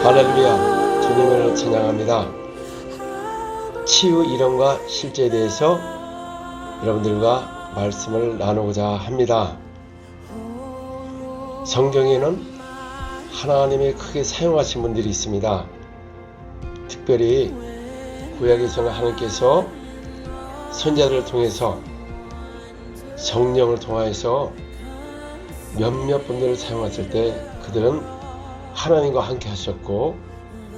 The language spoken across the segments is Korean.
할렐루야, 주님을 찬양합니다. 치유 이론과 실제에 대해서 여러분들과 말씀을 나누고자 합니다. 성경에는 하나님이 크게 사용하신 분들이 있습니다. 특별히 구약에서는 하나님께서 선자들을 통해서 성령을 통하여서 몇몇 분들을 사용했을 때 그들은 하나님과 함께 하셨고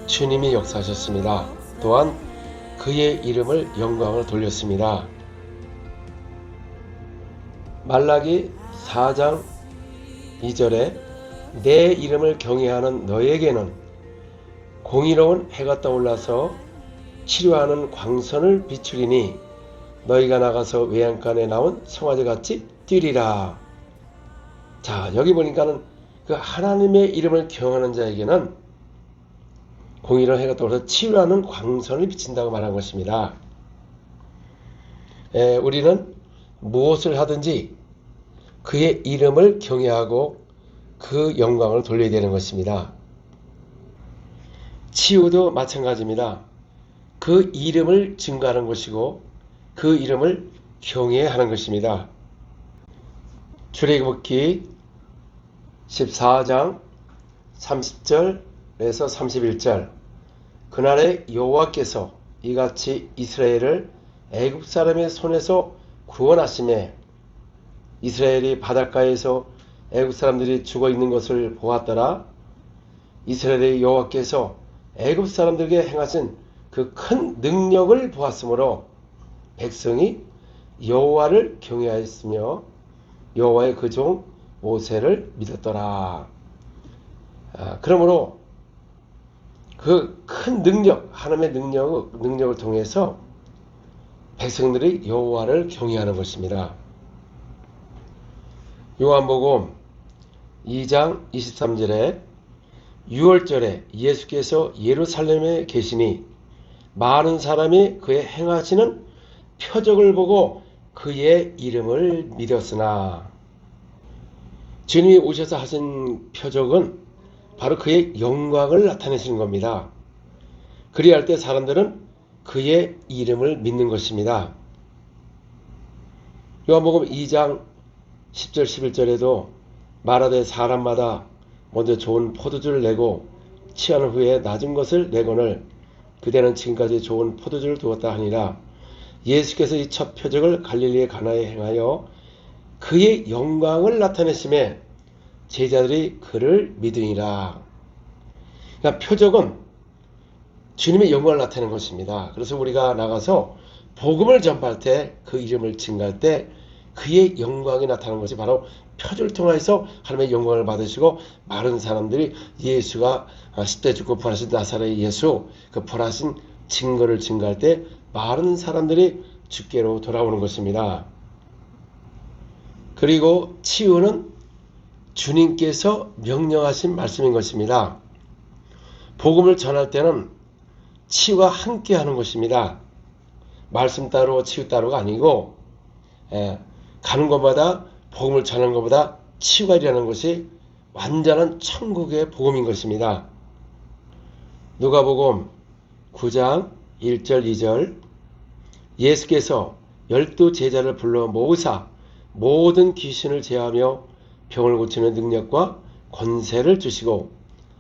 주님이 역사하셨습니다. 또한 그의 이름을 영광을 돌렸습니다. 말라기 4장 2절에 내 이름을 경외하는 너에게는 공의로운 해가 떠올라서 치료하는 광선을 비추리니 너희가 나가서 외양간에 나온 송아지같이 뛰리라. 자, 여기 보니까는 그 하나님의 이름을 경외하는 자에게는 공의로운 해가 떠올라서 치유하는 광선을 비친다고 말한 것입니다. 우리는 무엇을 하든지 그의 이름을 경외하고 그 영광을 돌려야 되는 것입니다. 치유도 마찬가지입니다. 그 이름을 증거하는 것이고 그 이름을 경외하는 것입니다. 출애굽기 14장 30절에서 31절 그날에 여호와께서 이같이 이스라엘을 애굽 사람의 손에서 구원하시매 이스라엘이 바닷가에서 애굽 사람들이 죽어 있는 것을 보았더라. 이스라엘의 여호와께서 애굽 사람들에게 행하신 그 큰 능력을 보았으므로 백성이 여호와를 경외하였으며 여호와의 그 종 모세를 믿었더라. 그러므로 그 큰 능력, 하나님의 능력을 통해서 백성들이 여호와를 경외하는 것입니다. 요한복음 2장 23절에 6월절에 예수께서 예루살렘에 계시니 많은 사람이 그의 행하시는 표적을 보고 그의 이름을 믿었으나 주님이 오셔서 하신 표적은 바로 그의 영광을 나타내시는 겁니다. 그리할 때 사람들은 그의 이름을 믿는 것입니다. 요한복음 2장 10절 11절에도 말하되 사람마다 먼저 좋은 포도주를 내고 취한 후에 낮은 것을 내거늘 그대는 지금까지 좋은 포도주를 두었다 하니라. 예수께서 이 첫 표적을 갈릴리의 가나에 행하여 그의 영광을 나타내심에 제자들이 그를 믿으니라. 그러니까 표적은 주님의 영광을 나타내는 것입니다. 그래서 우리가 나가서 복음을 전파할 때 그 이름을 증거할 때 그의 영광이 나타나는 것이 바로 표적을 통해서 하나님의 영광을 받으시고 많은 사람들이 예수가 10대 죽고 부활하신 나사렛의 예수 그 부활하신 증거를 증거할 때 많은 사람들이 주께로 돌아오는 것입니다. 그리고 치유는 주님께서 명령하신 말씀인 것입니다. 복음을 전할 때는 치유가 함께 하는 것입니다. 말씀 따로 치유 따로가 아니고 가는 것마다 복음을 전하는 것보다 치유가 일어나는 것이 완전한 천국의 복음인 것입니다. 누가복음 9장 1절 2절 예수께서 12제자를 불러 모으사 모든 귀신을 제하며 병을 고치는 능력과 권세를 주시고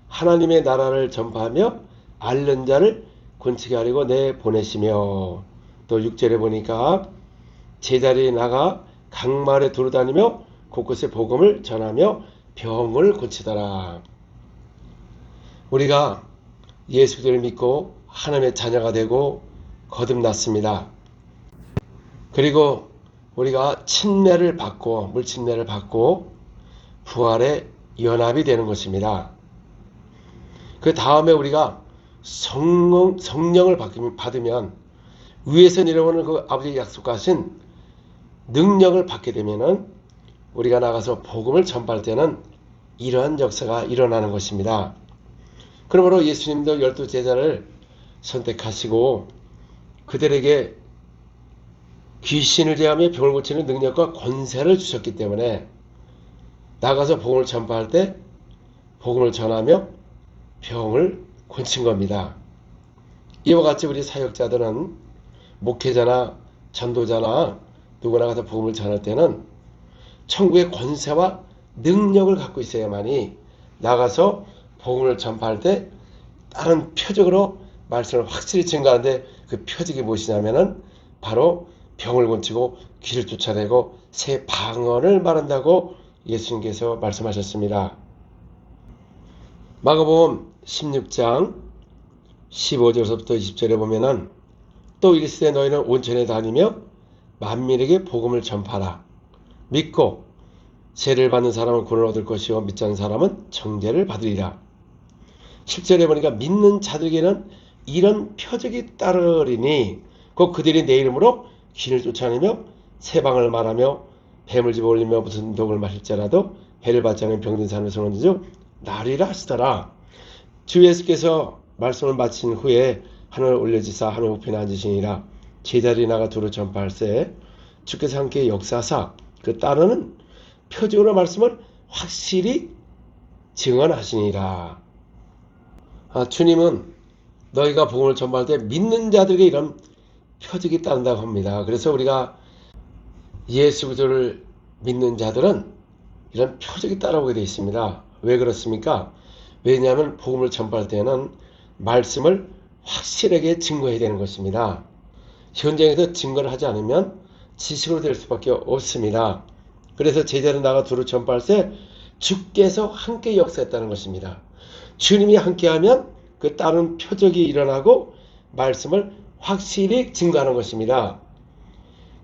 하나님의 나라를 전파하며 앓는 자를 곤치게 하려고 내보내시며 또 6절에 보니까 제자들이 나가 각 마을에 두루다니며 곳곳에 복음을 전하며 병을 고치더라. 우리가 예수 그리스도를 믿고 하나님의 자녀가 되고 거듭났습니다. 그리고 우리가 침례를 받고 물침례를 받고 부활의 연합이 되는 것입니다. 그 다음에 우리가 성령을 받으면 위에서 내려오는 그 아버지의 약속하신 능력을 받게 되면은 우리가 나가서 복음을 전파할 때는 이러한 역사가 일어나는 것입니다. 그러므로 예수님도 12제자를 선택하시고 그들에게 귀신을 제하며 병을 고치는 능력과 권세를 주셨기 때문에 나가서 복음을 전파할 때 복음을 전하며 병을 고친 겁니다. 이와 같이 우리 사역자들은 목회자나 전도자나 누구나 가서 복음을 전할 때는 천국의 권세와 능력을 갖고 있어야만이 나가서 복음을 전파할 때 다른 표적으로 말씀을 확실히 증거하는데, 그 표적이 무엇이냐면은 바로 병을 고치고 귀를 쫓아내고 새 방언을 말한다고 예수님께서 말씀하셨습니다. 마가복음 16장 15절부터 20절에 보면은 또 이르시되 너희는 온천에 다니며 만민에게 복음을 전파하라. 믿고 세를 받는 사람은 구원을 얻을 것이요 믿지 않는 사람은 정죄를 받으리라. 10절에 보니까 믿는 자들에게는 이런 표적이 따르리니 곧 그들이 내 이름으로 귀신을 쫓아내며 새 방언을 말하며 뱀을 집어올리며 무슨 독을 마실지라도 해를 받지 않은 병든 사람의 손을 주 나으리라 하시더라. 주 예수께서 말씀을 마친 후에 하늘을 올려지사 하늘 우편에 앉으시니라. 제자들이 나가 두루 전파할세 주께서 함께 역사하사 그 따르는 표적으로 말씀을 확실히 증언하시니라. 주님은 너희가 복음을 전파할 때 믿는 자들에게 이런 표적이 따른다고 합니다. 그래서 우리가 예수 그리스도를 믿는 자들은 이런 표적이 따라오게 되어 있습니다. 왜 그렇습니까? 왜냐하면 복음을 전파할 때는 말씀을 확실하게 증거해야 되는 것입니다. 현장에서 증거를 하지 않으면 지식으로 될 수밖에 없습니다. 그래서 제자는 나가 두루 전파할 때 주께서 함께 역사했다는 것입니다. 주님이 함께하면 그 따른 표적이 일어나고 말씀을 확실히 증거하는 것입니다.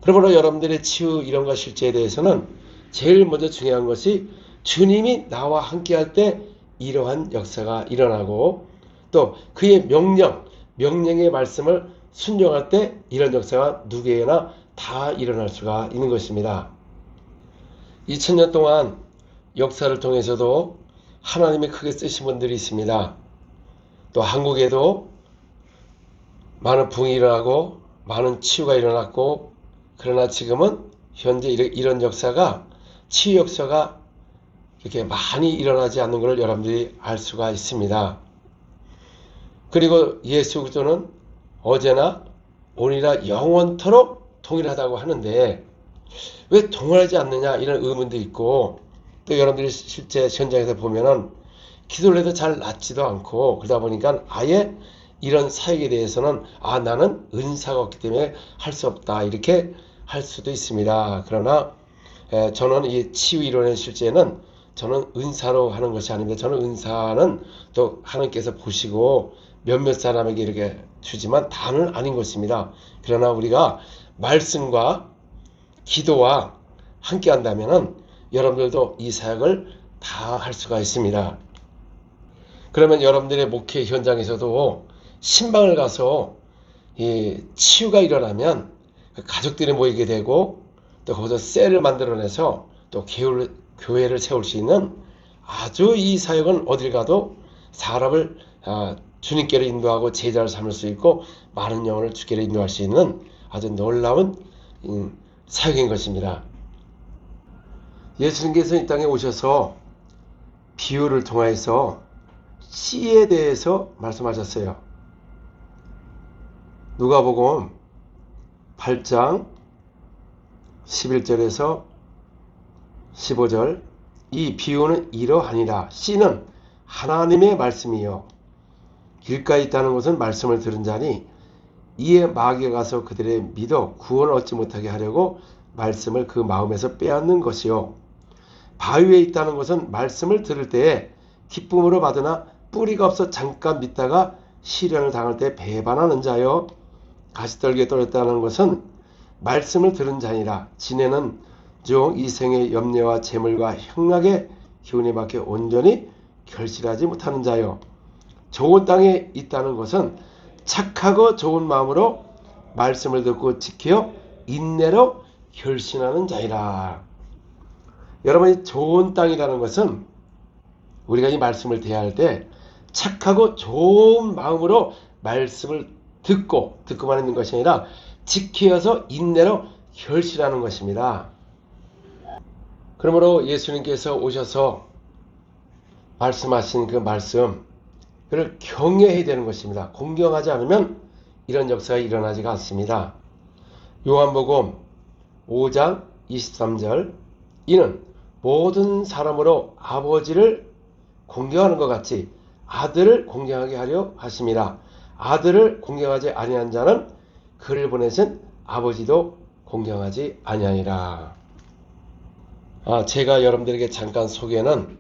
그러므로 여러분들의 치유 이론과 실제에 대해서는 제일 먼저 중요한 것이 주님이 나와 함께할 때 이러한 역사가 일어나고 또 그의 명령의 말씀을 순종할 때 이런 역사가 누구에게나 다 일어날 수가 있는 것입니다. 2000년 동안 역사를 통해서도 하나님이 크게 쓰신 분들이 있습니다. 또 한국에도 많은 부흥이 일어나고 많은 치유가 일어났고, 그러나 지금은 현재 이런 역사가, 치유 역사가 이렇게 많이 일어나지 않는 것을 여러분들이 알 수가 있습니다. 그리고 예수 그리스도는 어제나 오늘이나 영원토록 동일하다고 하는데 왜 동일하지 않느냐, 이런 의문도 있고, 또 여러분들이 실제 현장에서 보면은 기도를 해도 잘 낫지도 않고, 그러다 보니까 아예 이런 사역에 대해서는 나는 은사가 없기 때문에 할 수 없다, 이렇게 할 수도 있습니다. 그러나 저는 이 치유 이론의 실제는 저는 은사로 하는 것이 아닙니다. 저는 은사는 또 하나님께서 보시고 몇몇 사람에게 이렇게 주지만 다는 아닌 것입니다. 그러나 우리가 말씀과 기도와 함께 한다면은 여러분들도 이 사역을 다 할 수가 있습니다. 그러면 여러분들의 목회 현장에서도 신방을 가서 이 치유가 일어나면 가족들이 모이게 되고, 또 거기서 셀을 만들어내서 또 교회를 세울 수 있는, 아주 이 사역은 어딜 가도 사람을 주님께로 인도하고 제자를 삼을 수 있고 많은 영혼을 주께로 인도할 수 있는 아주 놀라운 사역인 것입니다. 예수님께서 이 땅에 오셔서 비유를 통해서 씨에 대해서 말씀하셨어요. 누가복음 8장 11절에서 15절, 이 비유는 이러하니라. 씨는 하나님의 말씀이요 길가에 있다는 것은 말씀을 들은 자니 이에 마귀가 가서 그들의 믿어 구원을 얻지 못하게 하려고 말씀을 그 마음에서 빼앗는 것이요 바위에 있다는 것은 말씀을 들을 때에 기쁨으로 받으나 뿌리가 없어 잠깐 믿다가 시련을 당할 때 배반하는 자요 가시떨기에 떨어졌다는 것은 말씀을 들은 자니라. 지내는 중 이 생의 염려와 재물과 행락의 기운에 밖에 온전히 결실하지 못하는 자요 좋은 땅에 있다는 것은 착하고 좋은 마음으로 말씀을 듣고 지켜 인내로 결신하는 자이라. 여러분이 좋은 땅이라는 것은 우리가 이 말씀을 대할 때 착하고 좋은 마음으로 말씀을 듣고만 있는 것이 아니라 지켜서 인내로 결실하는 것입니다. 그러므로 예수님께서 오셔서 말씀하신 그 말씀, 그를 경외해야 되는 것입니다. 공경하지 않으면 이런 역사가 일어나지가 않습니다. 요한복음 5장 23절 이는 모든 사람으로 아버지를 공경하는 것 같이 아들을 공경하게 하려 하심이라. 아들을 공경하지 아니한 자는 그를 보내신 아버지도 공경하지 아니하니라. 제가 여러분들에게 잠깐 소개는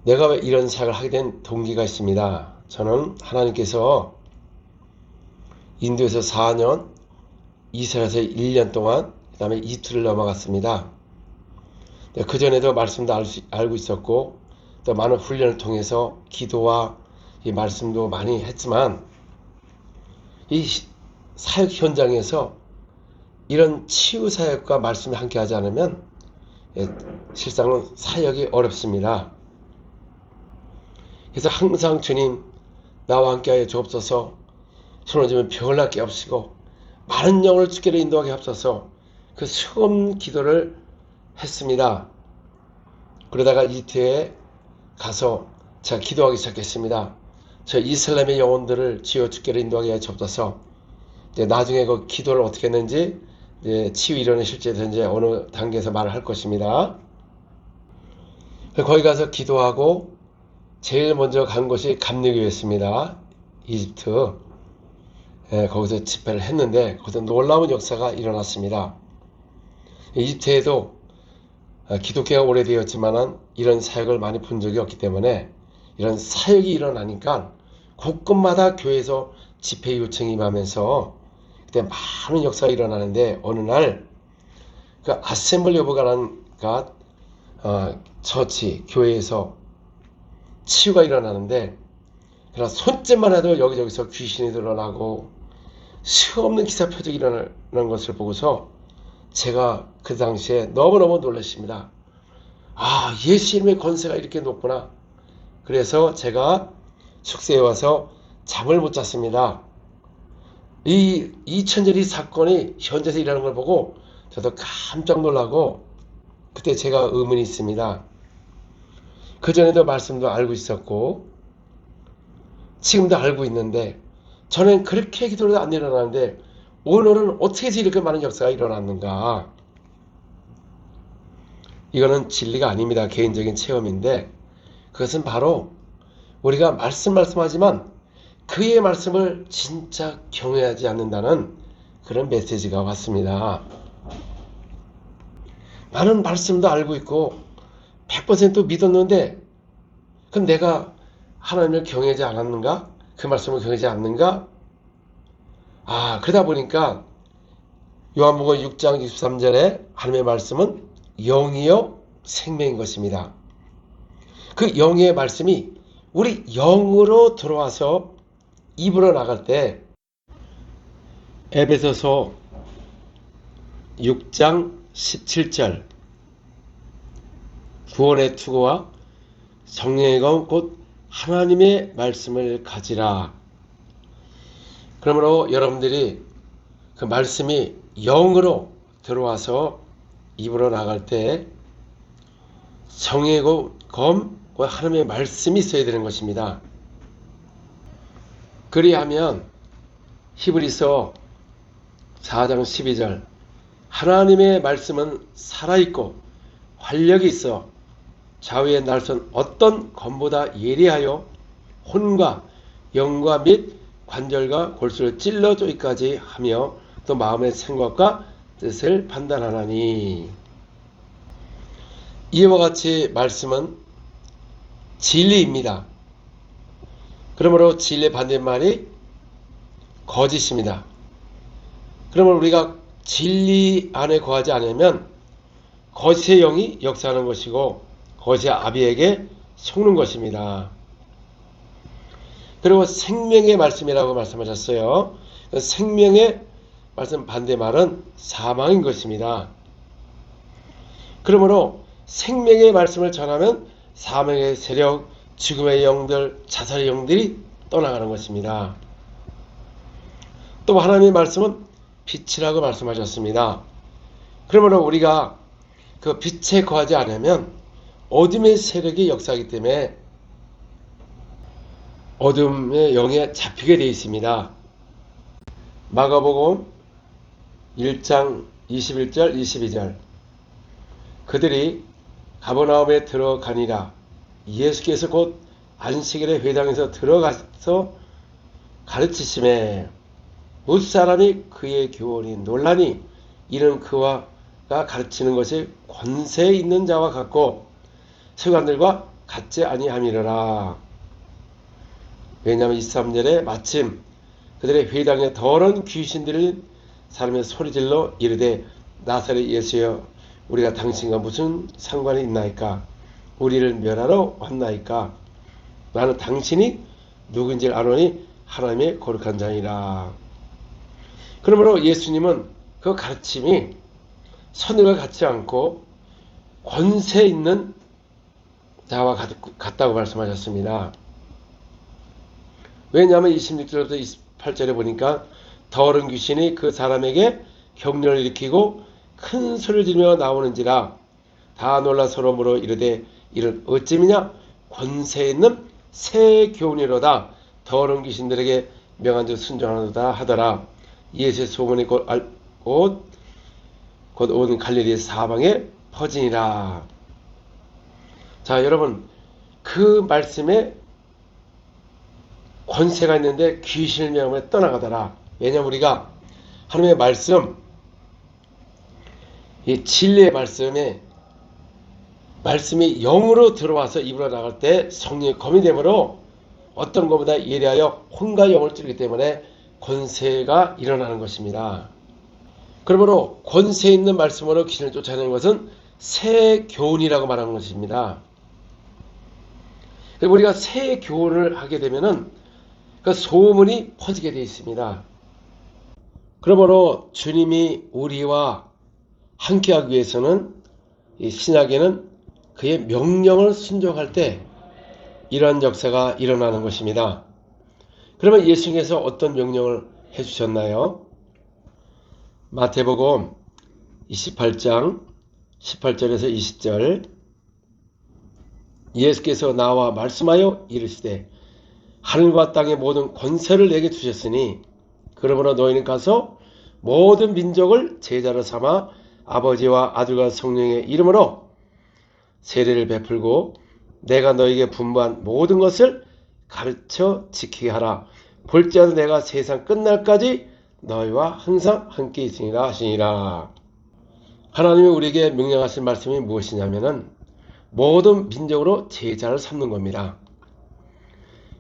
내가 왜 이런 사역을 하게 된 동기가 있습니다. 저는 하나님께서 인도에서 4년, 이스라엘에서 1년 동안, 그 다음에 이틀을 넘어갔습니다. 그 전에도 말씀도 알고 있었고 또 많은 훈련을 통해서 기도와 이 말씀도 많이 했지만 이 사역 현장에서 이런 치유 사역과 말씀을 함께 하지 않으면 실상은 사역이 어렵습니다. 그래서 항상 주님 나와 함께하여 주옵소서, 손을 병을 낫게 하옵시고 많은 영혼을 주께로 인도하게 하옵소서, 그 수금 기도를 했습니다. 그러다가 이태에 가서 제가 기도하기 시작했습니다. 저 이슬람의 영혼들을 주여 주께로 인도하게 하여 주옵소서. 나중에 그 기도를 어떻게 했는지 치유 이론의 실제에서 이제 어느 단계에서 말을 할 것입니다. 거기 가서 기도하고 제일 먼저 간 곳이 감리교였습니다. 이집트. 거기서 집회를 했는데 거기서 놀라운 역사가 일어났습니다. 이집트에도 기독교가 오래되었지만 이런 사역을 많이 본 적이 없기 때문에 이런 사역이 일어나니까 곳곳마다 교회에서 집회 요청이 임하면서 그때 많은 역사가 일어나는데 어느 날 그 아셈블리 오브 가드가 처치 교회에서 치유가 일어나는데 그러나 손짓만 해도 여기저기서 귀신이 드러나고 수없는 기사 표적이 일어나는 것을 보고서 제가 그 당시에 너무너무 놀랐습니다. 예수 이름의 권세가 이렇게 높구나. 그래서 제가 숙소에 와서 잠을 못 잤습니다. 이 2000년 이 사건이 현재에서 일어나는 걸 보고 저도 깜짝 놀라고 그때 제가 의문이 있습니다. 그전에도 말씀도 알고 있었고 지금도 알고 있는데 저는 그렇게 기도를 안 일어나는데 오늘은 어떻게 해서 이렇게 많은 역사가 일어났는가. 이거는 진리가 아닙니다. 개인적인 체험인데 그것은 바로 우리가 말씀하지만 그의 말씀을 진짜 경외하지 않는다는 그런 메시지가 왔습니다. 나는 말씀도 알고 있고 100% 믿었는데 그럼 내가 하나님을 경외하지 않았는가? 그 말씀을 경외하지 않는가? 그러다 보니까 요한복음 6장 63절에 하나님의 말씀은 영이요 생명인 것입니다. 그 영의 말씀이 우리 영으로 들어와서 입으로 나갈 때 에베소서 6장 17절 구원의 투구와 성령의 검 곧 하나님의 말씀을 가지라. 그러므로 여러분들이 그 말씀이 영으로 들어와서 입으로 나갈 때 성령의 검 곧 하나님의 말씀이 있어야 되는 것입니다. 그리하면 히브리서 4장 12절 하나님의 말씀은 살아있고 활력이 있어 좌우의 날선 어떤 검보다 예리하여 혼과 영과 및 관절과 골수를 찔러 쪼기까지 하며 또 마음의 생각과 뜻을 판단하나니. 이와 같이 말씀은 진리입니다. 그러므로 진리의 반대말이 거짓입니다. 그러므로 우리가 진리 안에 거하지 않으면 거짓의 영이 역사하는 것이고 거짓의 아비에게 속는 것입니다. 그리고 생명의 말씀이라고 말씀하셨어요. 생명의 말씀 반대말은 사망인 것입니다. 그러므로 생명의 말씀을 전하면 사망의 세력, 죽음의 영들, 자살의 영들이 떠나가는 것입니다. 또 하나님의 말씀은 빛이라고 말씀하셨습니다. 그러므로 우리가 그 빛에 거하지 않으면 어둠의 세력이 역사하기 때문에 어둠의 영에 잡히게 되어 있습니다. 마가복음 1장 21절 22절 그들이 가버나움에 들어가니라. 예수께서 곧 안식일에 회당에서 들어가서 가르치심에 무사람이 그의 교훈이 논란이 이는 그와 가르치는 것이 권세 있는 자와 같고 서기관들과 같지 아니함이러라. 왜냐하면 23절에 마침 그들의 회당에 더러운 귀신들이 사람의 소리질러 이르되 나사렛 예수여 우리가 당신과 무슨 상관이 있나이까? 우리를 멸하러 왔나이까? 나는 당신이 누군지 아노니 하나님의 거룩한 자니라. 그러므로 예수님은 그 가르침이 선과 같지 않고 권세 있는 자와 같다고 말씀하셨습니다. 왜냐하면 26절부터 28절에 보니까 더러운 귀신이 그 사람에게 격려를 일으키고 큰 소리를 지르며 나오는지라 다 놀라 서러움으로 이르되 이를 어찌미냐 권세 있는 새 교훈이로다 더러운 귀신들에게 명한 즉 순종하노다 하더라. 예수의 소문이 곧 온 갈릴리 사방에 퍼지니라. 자, 여러분, 그 말씀에 권세가 있는데 귀신을 명하며 떠나가더라. 왜냐하면 우리가 하나님의 말씀, 이 진리의 말씀이 영으로 들어와서 입으로 나갈 때 성령의 검이 되므로 어떤 것보다 예리하여 혼과 영을 찌르기 때문에 권세가 일어나는 것입니다. 그러므로 권세 있는 말씀으로 귀신을 쫓아내는 것은 새 교훈이라고 말하는 것입니다. 우리가 새 교훈을 하게 되면은 그 소문이 퍼지게 되어 있습니다. 그러므로 주님이 우리와 함께하기 위해서는 이 신약에는 그의 명령을 순종할 때 이러한 역사가 일어나는 것입니다. 그러면 예수님께서 어떤 명령을 해주셨나요? 마태복음 28장 18절에서 20절 예수께서 나와 말씀하여 이르시되 하늘과 땅의 모든 권세를 내게 주셨으니 그러므로 너희는 가서 모든 민족을 제자로 삼아 아버지와 아들과 성령의 이름으로 세례를 베풀고 내가 너희에게 분부한 모든 것을 가르쳐 지키게 하라. 볼지라도 내가 세상 끝날까지 너희와 항상 함께 있으리라 하시니라. 하나님이 우리에게 명령하신 말씀이 무엇이냐면은 모든 민족으로 제자를 삼는 겁니다.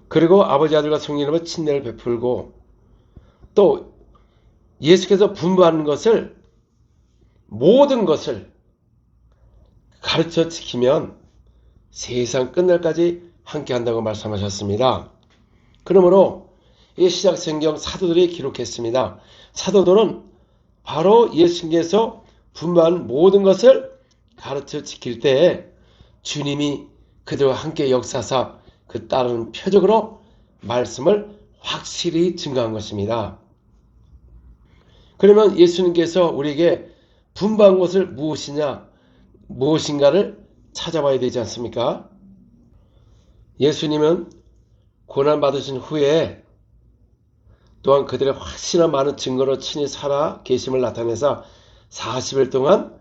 그리고 아버지 아들과 성령 이름으로 친례를 베풀고 또 예수께서 분부하는 것을 모든 것을 가르쳐 지키면 세상 끝날까지 함께 한다고 말씀하셨습니다. 그러므로 이 시작성경 사도들이 기록했습니다. 사도들은 바로 예수님께서 분부한 모든 것을 가르쳐 지킬 때에 주님이 그들과 함께 역사사 그 따르는 표적으로 말씀을 확실히 증거한 것입니다. 그러면 예수님께서 우리에게 분부한 것을 무엇인가를 찾아봐야 되지 않습니까? 예수님은 고난받으신 후에 또한 그들의 확실한 많은 증거로 친히 살아 계심을 나타내서 40일 동안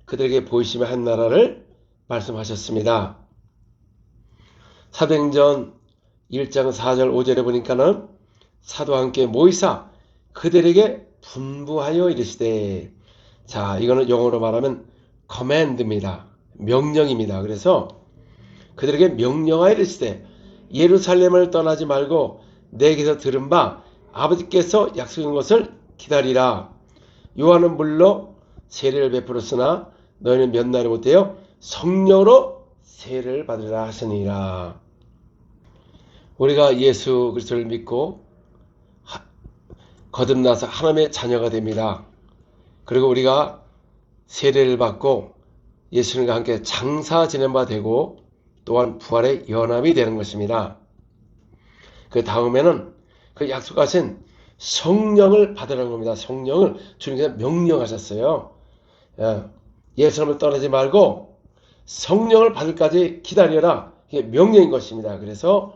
그들에게 보이시며 한 나라를 말씀하셨습니다. 사도행전 1장 4절 5절에 보니까는 사도와 함께 모이사 그들에게 분부하여 이르시되 자 이거는 영어로 말하면 command입니다. 명령입니다. 그래서 그들에게 명령하여 이르시되 예루살렘을 떠나지 말고 내게서 들은 바 아버지께서 약속한 것을 기다리라. 요한은 물로 세례를 베풀었으나 너희는 몇 날이 못되어 성령으로 세례를 받으리라 하시니라. 우리가 예수 그리스도를 믿고 거듭나서 하나님의 자녀가 됩니다. 그리고 우리가 세례를 받고 예수님과 함께 장사 지낸 바 되고 또한 부활의 연합이 되는 것입니다. 그 다음에는 그 약속하신 성령을 받으라는 겁니다. 성령을 주님께서 명령하셨어요. 예수님을 떠나지 말고 성령을 받을까지 기다려라. 이게 명령인 것입니다. 그래서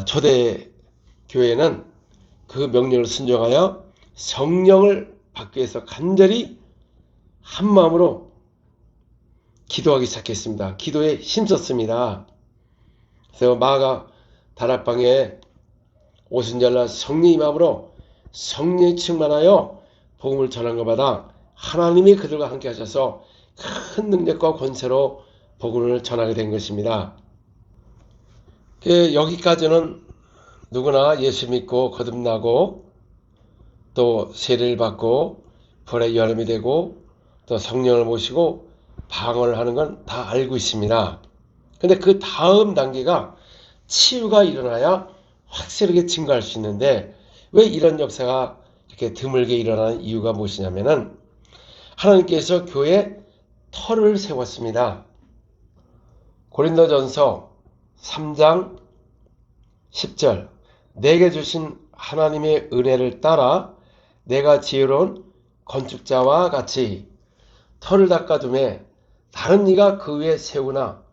초대 교회는 그 명령을 순종하여 성령을 받기 위해서 간절히 한 마음으로 기도하기 시작했습니다. 기도에 힘썼습니다. 그래서 마가 다락방에 오순절날 성령 임함으로 성령이 충만하여 복음을 전한 것마다 하나님이 그들과 함께 하셔서 큰 능력과 권세로 복음을 전하게 된 것입니다. 여기까지는 누구나 예수 믿고 거듭나고 또 세례를 받고 불의 여름이 되고 또 성령을 모시고 방언을 하는 건 다 알고 있습니다. 근데 그 다음 단계가 치유가 일어나야 확실하게 증거할 수 있는데, 왜 이런 역사가 이렇게 드물게 일어나는 이유가 무엇이냐면은 하나님께서 교회에 터를 세웠습니다. 고린도전서 3장 10절, 내게 주신 하나님의 은혜를 따라 내가 지혜로운 건축자와 같이 터를 닦아둠에 다른 이가 그 위에 세우나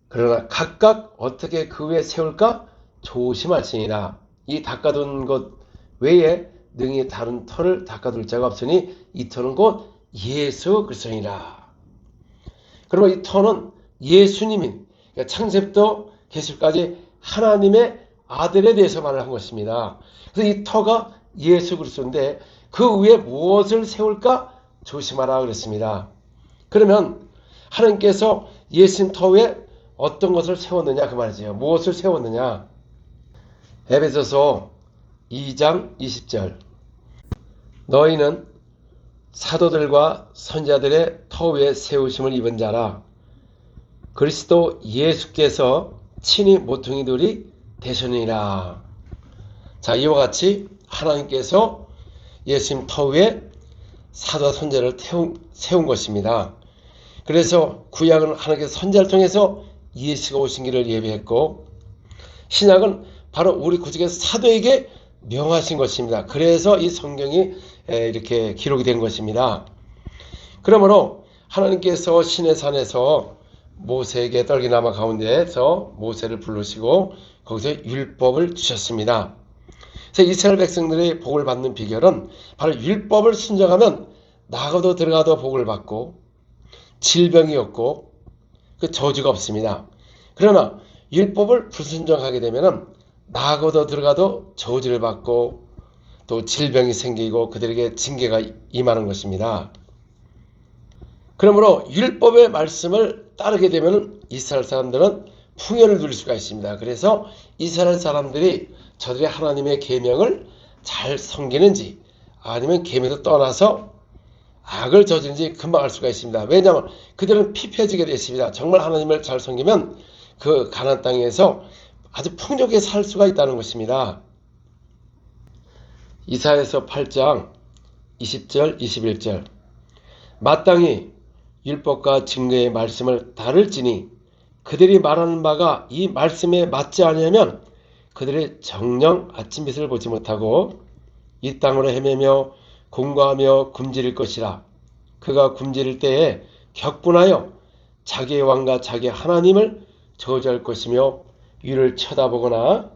그러나 각각 어떻게 그 위에 세울까 조심할지니라. 이 닦아둔 것 외에 능히 다른 터를 닦아둘 자가 없으니 이 터는 곧 예수 그리스도니라. 그러면 이 터는 예수님인, 그러니까 창세부터 계시까지 하나님의 아들에 대해서 말을 한 것입니다. 그래서 이 터가 예수 그리스도인데 그 위에 무엇을 세울까 조심하라 그랬습니다. 그러면 하나님께서 예수님 터 위에 어떤 것을 세웠느냐 그 말이죠. 무엇을 세웠느냐. 에베소서 2장 20절, 너희는 사도들과 선지자들의 터 위에 세우심을 입은 자라. 그리스도 예수께서 친히 모퉁이들이 되셨느니라. 자, 이와 같이 하나님께서 예수님 터 위에 사도와 선지자를 세운 것입니다. 그래서 구약은 하나님께서 선지자를 통해서 예수가 오신 길을 예비했고, 신약은 바로 우리 구주께서 사도에게 명하신 것입니다. 그래서 이 성경이 이렇게 기록이 된 것입니다. 그러므로 하나님께서 시내산에서 모세에게 떨기나무 가운데에서 모세를 부르시고 거기서 율법을 주셨습니다. 그래서 이스라엘 백성들이 복을 받는 비결은 바로 율법을 순종하면 나가도 들어가도 복을 받고 질병이 없고 그 저주가 없습니다. 그러나 율법을 불순종하게 되면 나가도 들어가도 저주를 받고 또 질병이 생기고 그들에게 징계가 임하는 것입니다. 그러므로 율법의 말씀을 따르게 되면 이스라엘 사람들은 풍요를 누릴 수가 있습니다. 그래서 이스라엘 사람들이 저들의 하나님의 계명을 잘 섬기는지 아니면 계명에서 떠나서 악을 저지른지 금방 알 수가 있습니다. 왜냐하면 그들은 피폐해지게 되어 있습니다. 정말 하나님을 잘 섬기면 그 가나안 땅에서 아주 풍족하게 살 수가 있다는 것입니다. 이사야서 8장 20절 21절, 마땅히 율법과 증거의 말씀을 다룰지니 그들이 말하는 바가 이 말씀에 맞지 아니하면 그들이 정녕 아침빛을 보지 못하고 이 땅으로 헤매며 공고하며 굶주릴 것이라. 그가 굶주릴 때에 격분하여 자기의 왕과 자기의 하나님을 저주할 것이며 위를 쳐다보거나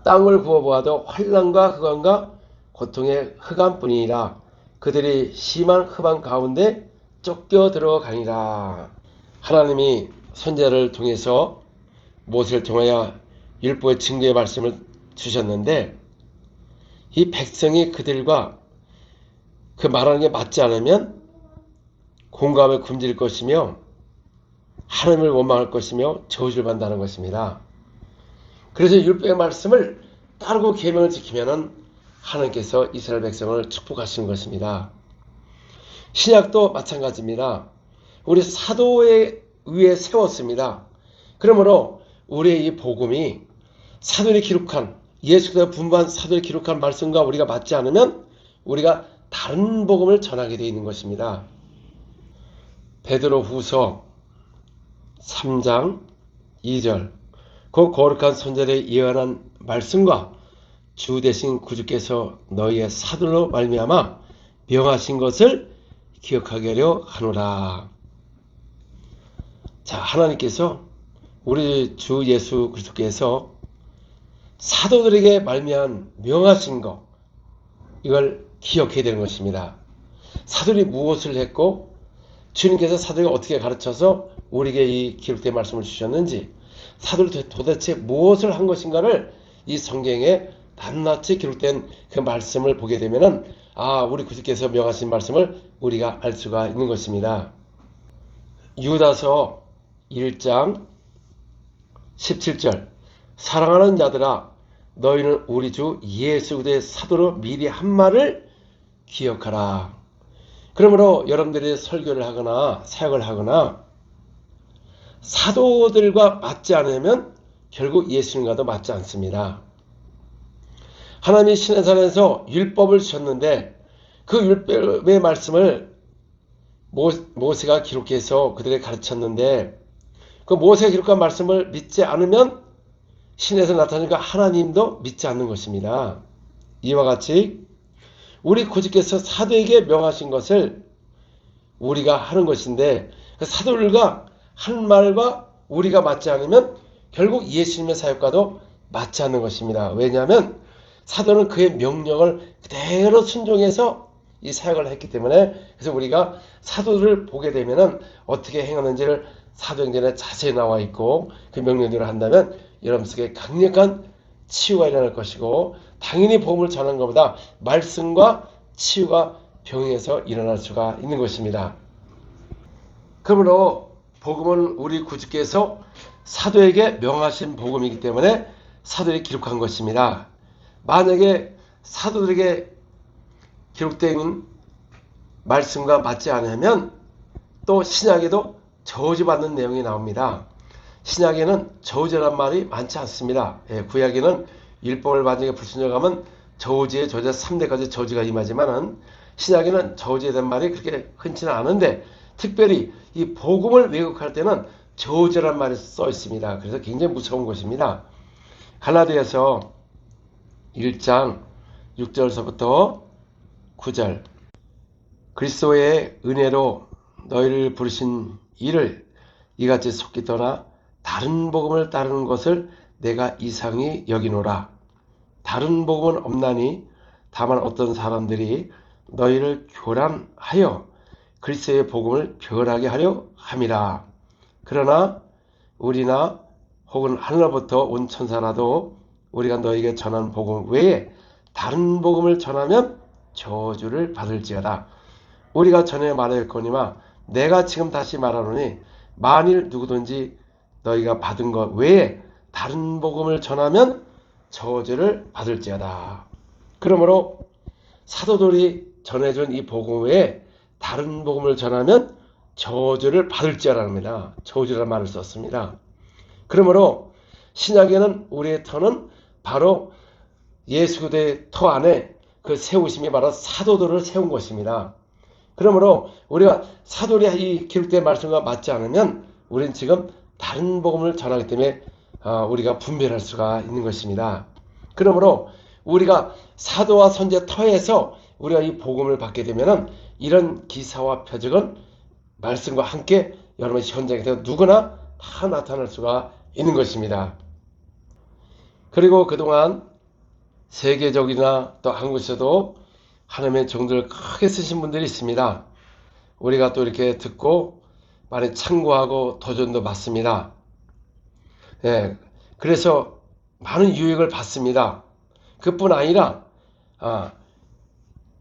땅을 구워보아도 환난과 흑암과 고통의 흑암뿐이니라. 그들이 심한 흑암 가운데 쫓겨 들어가니라. 하나님이 선지자를 통해서 모세를 통하여 율법의 증거의 말씀을 주셨는데 이 백성이 그들과 그 말하는 게 맞지 않으면 공감을 굶주릴 것이며 하나님을 원망할 것이며 저주를 받는다는 것입니다. 그래서 율법의 말씀을 따르고 계명을 지키면 하나님께서 이스라엘 백성을 축복하시는 것입니다. 신약도 마찬가지입니다. 우리 사도에 의해 세웠습니다. 그러므로 우리의 이 복음이 사도들이 기록한 예수께서 분부한 사도들이 기록한 말씀과 우리가 맞지 않으면 우리가 다른 복음을 전하게 되어 있는 것입니다. 베드로 후서 3장 2절, 그 거룩한 선지자들이 예언한 말씀과 주 대신 구주께서 너희의 사도로 말미암아 명하신 것을 기억하게 하려 하노라. 자, 하나님께서 우리 주 예수 그리스도께서 사도들에게 말미암은 명하신 것, 이걸 기억해야 되는 것입니다. 사도들이 무엇을 했고 주님께서 사도에게 어떻게 가르쳐서 우리에게 이 기록된 말씀을 주셨는지, 사도들이 도대체 무엇을 한 것인가를 이 성경에 낱낱이 기록된 그 말씀을 보게 되면은 우리 구주께서 명하신 말씀을 우리가 알 수가 있는 것입니다. 유다서 1장 17절, 사랑하는 자들아 너희는 우리 주 예수 그리스도의 사도로 미리 한 말을 기억하라. 그러므로 여러분들이 설교를 하거나 사역을 하거나 사도들과 맞지 않으면 결국 예수님과도 맞지 않습니다. 하나님이 시내산에서 율법을 주셨는데 그 율법의 말씀을 모세가 기록해서 그들에게 가르쳤는데 그 모세가 기록한 말씀을 믿지 않으면 신에서 나타나니까 하나님도 믿지 않는 것입니다. 이와 같이 우리 구주께서 사도에게 명하신 것을 우리가 하는 것인데 그 사도들과 한 말과 우리가 맞지 않으면 결국 예수님의 사역과도 맞지 않는 것입니다. 왜냐하면 사도는 그의 명령을 그대로 순종해서 이 사역을 했기 때문에, 그래서 우리가 사도들을 보게 되면은 어떻게 행하는지를 사도행전에 자세히 나와 있고 그 명령대로 한다면 여러분 속에 강력한 치유가 일어날 것이고, 당연히 복음을 전하는 것보다 말씀과 치유가 병에서 일어날 수가 있는 것입니다. 그러므로 복음은 우리 구주께서 사도에게 명하신 복음이기 때문에 사도에 기록한 것입니다. 만약에 사도들에게 기록된 말씀과 맞지 않으면 또 신약에도 저주받는 내용이 나옵니다. 신약에는 저주란 말이 많지 않습니다. 구약에는 율법을 만약에 불순종하면 저주의 저주 3대까지 저주가 임하지만은 신약에는 저주에 대한 말이 그렇게 흔치는 않은데 특별히 이 복음을 왜곡할 때는 저주란 말이 써 있습니다. 그래서 굉장히 무서운 것입니다. 갈라디아서 1장 6절서부터 9절, 그리스도의 은혜로 너희를 부르신 이를 이같이 속기 떠나 다른 복음을 따르는 것을 내가 이상히 여기노라. 다른 복음은 없나니 다만 어떤 사람들이 너희를 교란하여 그리스도의 복음을 변하게 하려 함이라. 그러나 우리나 혹은 하늘로부터 온 천사라도 우리가 너희에게 전한 복음 외에 다른 복음을 전하면 저주를 받을지어다. 우리가 전에 말하였거니와 내가 지금 다시 말하노니 만일 누구든지 너희가 받은 것 외에 다른 복음을 전하면 저주를 받을지어다. 그러므로 사도들이 전해준 이 복음 외에 다른 복음을 전하면 저주를 받을지어라는 겁니다. 저주라는 말을 썼습니다. 그러므로 신약에는 우리의 터는 바로 예수 그리스도의 터 안에 그 세우심이 바로 사도들을 세운 것입니다. 그러므로 우리가 사도들이 이 기록된 말씀과 맞지 않으면 우리는 지금 다른 복음을 전하기 때문에 우리가 분별할 수가 있는 것입니다. 그러므로 우리가 사도와 선지자 터에서 우리가 이 복음을 받게 되면 이런 기사와 표적은 말씀과 함께 여러분 현장에서 누구나 다 나타날 수가 있는 것입니다. 그리고 그동안 세계적이나 또 한국에서도 하나님의 종들을 크게 쓰신 분들이 있습니다. 우리가 또 이렇게 듣고 많이 참고하고 도전도 받습니다. 그래서 많은 유익을 받습니다. 그뿐 아니라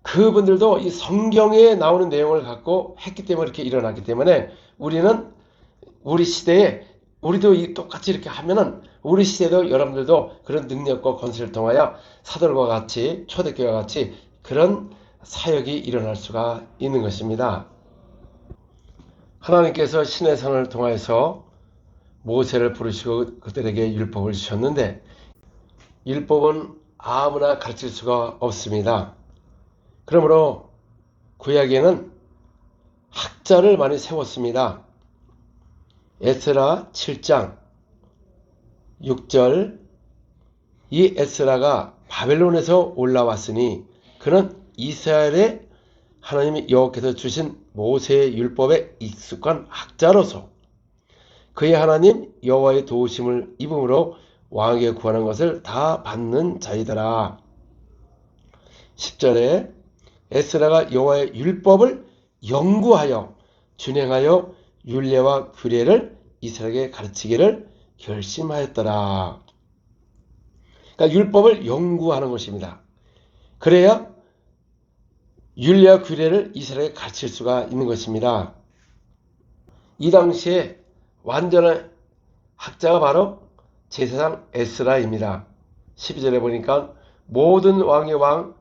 그분들도 이 성경에 나오는 내용을 갖고 했기 때문에 이렇게 일어났기 때문에 우리는 우리 시대에 우리도 똑같이 이렇게 하면은 우리 시대도 여러분들도 그런 능력과 권세를 통하여 사도들과 같이 초대교회와 같이 그런 사역이 일어날 수가 있는 것입니다. 하나님께서 시내산을 통해서 모세를 부르시고 그들에게 율법을 주셨는데 율법은 아무나 가르칠 수가 없습니다. 그러므로 구약에는 학자를 많이 세웠습니다. 에스라 7장 6절, 이 에스라가 바벨론에서 올라왔으니 그는 이스라엘의 하나님이 여호와께서 주신 모세의 율법에 익숙한 학자로서 그의 하나님 여호와의 도우심을 입음으로 왕에게 구하는 것을 다 받는 자이더라. 10절에 에스라가 여호와의 율법을 연구하여 준행하여 율례와 규례를 이스라엘에게 가르치기를 결심하였더라. 그러니까 율법을 연구하는 것입니다. 그래야 율례와 규례를 이스라엘에게 가르칠 수가 있는 것입니다. 이 당시에 완전한 학자가 바로 제사장 에스라입니다. 12절에 보니까 모든 왕의 왕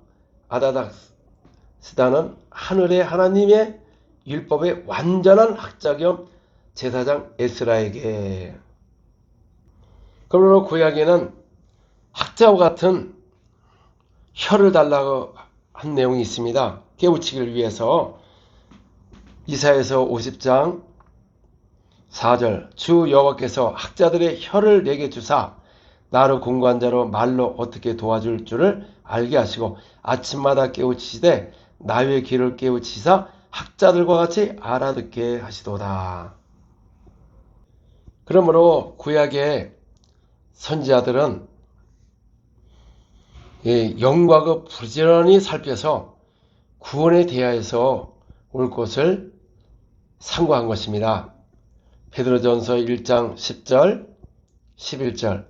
아다닥스다는 하늘의 하나님의 율법의 완전한 학자 겸 제사장 에스라에게. 그러므로 구약에는 학자와 같은 혀를 달라고 한 내용이 있습니다. 깨우치기를 위해서 이사야서 50장 4절 주 여호와께서 학자들의 혀를 내게 주사 나로 공부한 자로 말로 어떻게 도와줄 줄을 알게 하시고 아침마다 깨우치시되 나의 귀를 깨우치사 학자들과 같이 알아듣게 하시도다. 그러므로 구약의 선지자들은 영과 부지런히 살펴서 구원에 대하여서 올 것을 상고한 것입니다. 베드로전서 1장 10절 11절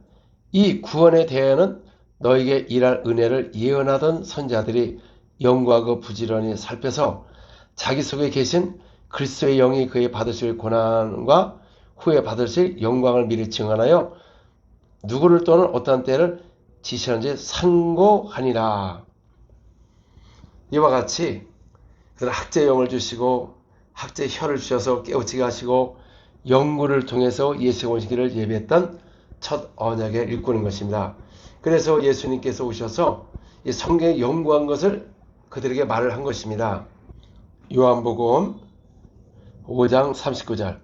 이 구원에 대하여는 너에게 일할 은혜를 예언하던 선지자들이 영과 부지런히 살펴서 자기 속에 계신 그리스도의 영이 그에 받으실 고난과 후에 받으실 영광을 미리 증언하여 누구를 또는 어떠한 때를 지시하는지 상고하니라. 이와 같이 학자의 영을 주시고 학자의 혀를 주셔서 깨우치게 하시고 연구를 통해서 예수의 오시기를 예비했던 첫 언약의 일꾼인 것입니다. 그래서 예수님께서 오셔서 이 성경에 연구한 것을 그들에게 말을 한 것입니다. 요한복음 5장 39절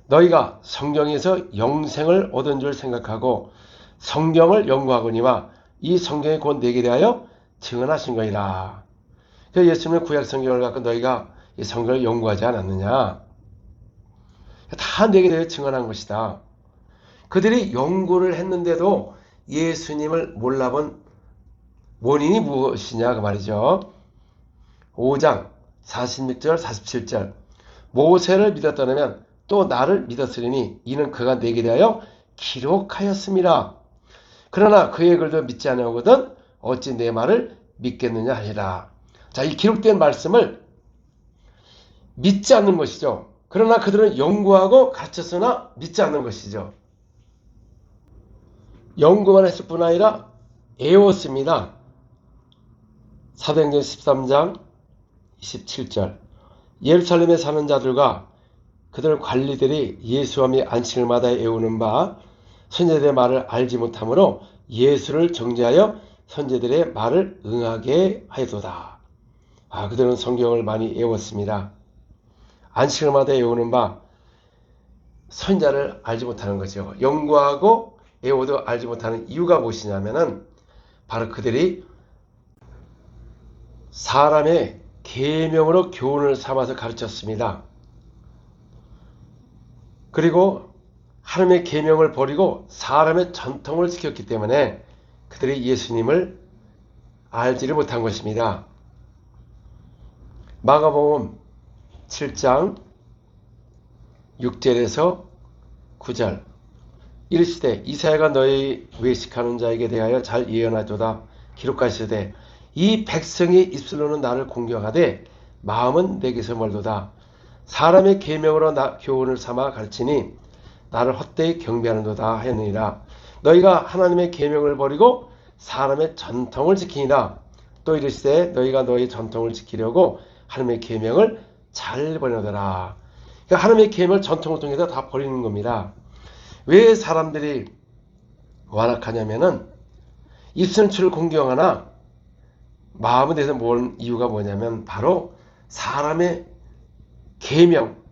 너희가 성경에서 영생을 얻은 줄 생각하고 성경을 연구하거니와 이 성경이 곧 내게 대하여 증언하신 거니라. 그래서 예수님은 구약 성경을 갖고 너희가 이 성경을 연구하지 않았느냐. 다 내게 대하여 증언한 것이다. 그들이 연구를 했는데도 예수님을 몰라본 원인이 무엇이냐 그 말이죠. 5장 46절 47절 모세를 믿었더라면 또 나를 믿었으리니 이는 그가 내게 대하여 기록하였습니다. 그러나 그의 글도 믿지 아니하거든 어찌 내 말을 믿겠느냐 하니라. 자, 이 기록된 말씀을 믿지 않는 것이죠. 그러나 그들은 연구하고 가르쳤으나 믿지 않는 것이죠. 연구만 했을 뿐 아니라 애웠습니다. 사도행전 13장 27절 예루살렘에 사는 자들과 그들 관리들이 예수와 및 안식을 마다 애우는 바 선제들의 말을 알지 못하므로 예수를 정죄하여 선제들의 말을 응하게 하였도다. 그들은 성경을 많이 애웠습니다. 안식을 마다 애우는 바 선자를 알지 못하는 거죠. 연구하고 애워도 알지 못하는 이유가 무엇이냐면은 바로 그들이 사람의 계명으로 교훈을 삼아서 가르쳤습니다. 그리고 하나님의 계명을 버리고 사람의 전통을 지켰기 때문에 그들이 예수님을 알지를 못한 것입니다. 마가복음 7장 6절에서 9절 이르시되 이사야가 너희 외식하는 자에게 대하여 잘 예언하도다. 기록하시되 이 백성의 입술로는 나를 공경하되 마음은 내게서 멀도다. 사람의 계명으로 교훈을 삼아 가르치니 나를 헛되이 경배하는도다 하였느니라. 너희가 하나님의 계명을 버리고 사람의 전통을 지키니라. 또 이르시되 너희가 너희 전통을 지키려고 하나님의 계명을 잘 버리노라. 그러니까 하나님의 계명을 전통을 통해서 다 버리는 겁니다. 왜 사람들이 완악하냐면은 입선출을 공경하나 마음에 대해서 모르는 이유가 뭐냐면 바로 사람의 계명,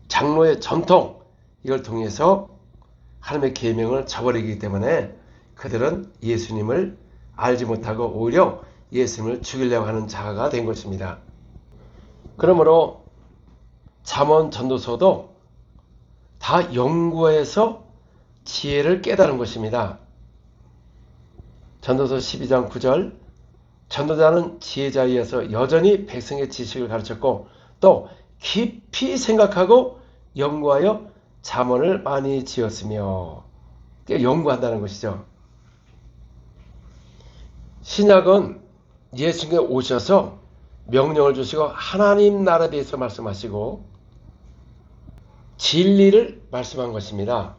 장로의 전통 이걸 통해서 하나님의 계명을 저버리기 때문에 그들은 예수님을 알지 못하고 오히려 예수님을 죽이려고 하는 자가 된 것입니다. 그러므로 잠언 전도서도 다 연구해서 지혜를 깨달은 것입니다. 전도서 12장 9절 전도자는 지혜자에 의해서 여전히 백성의 지식을 가르쳤고 또 깊이 생각하고 연구하여 잠언을 많이 지었으며 연구한다는 것이죠. 신약은 예수님께 오셔서 명령을 주시고 하나님 나라에 대해서 말씀하시고 진리를 말씀한 것입니다.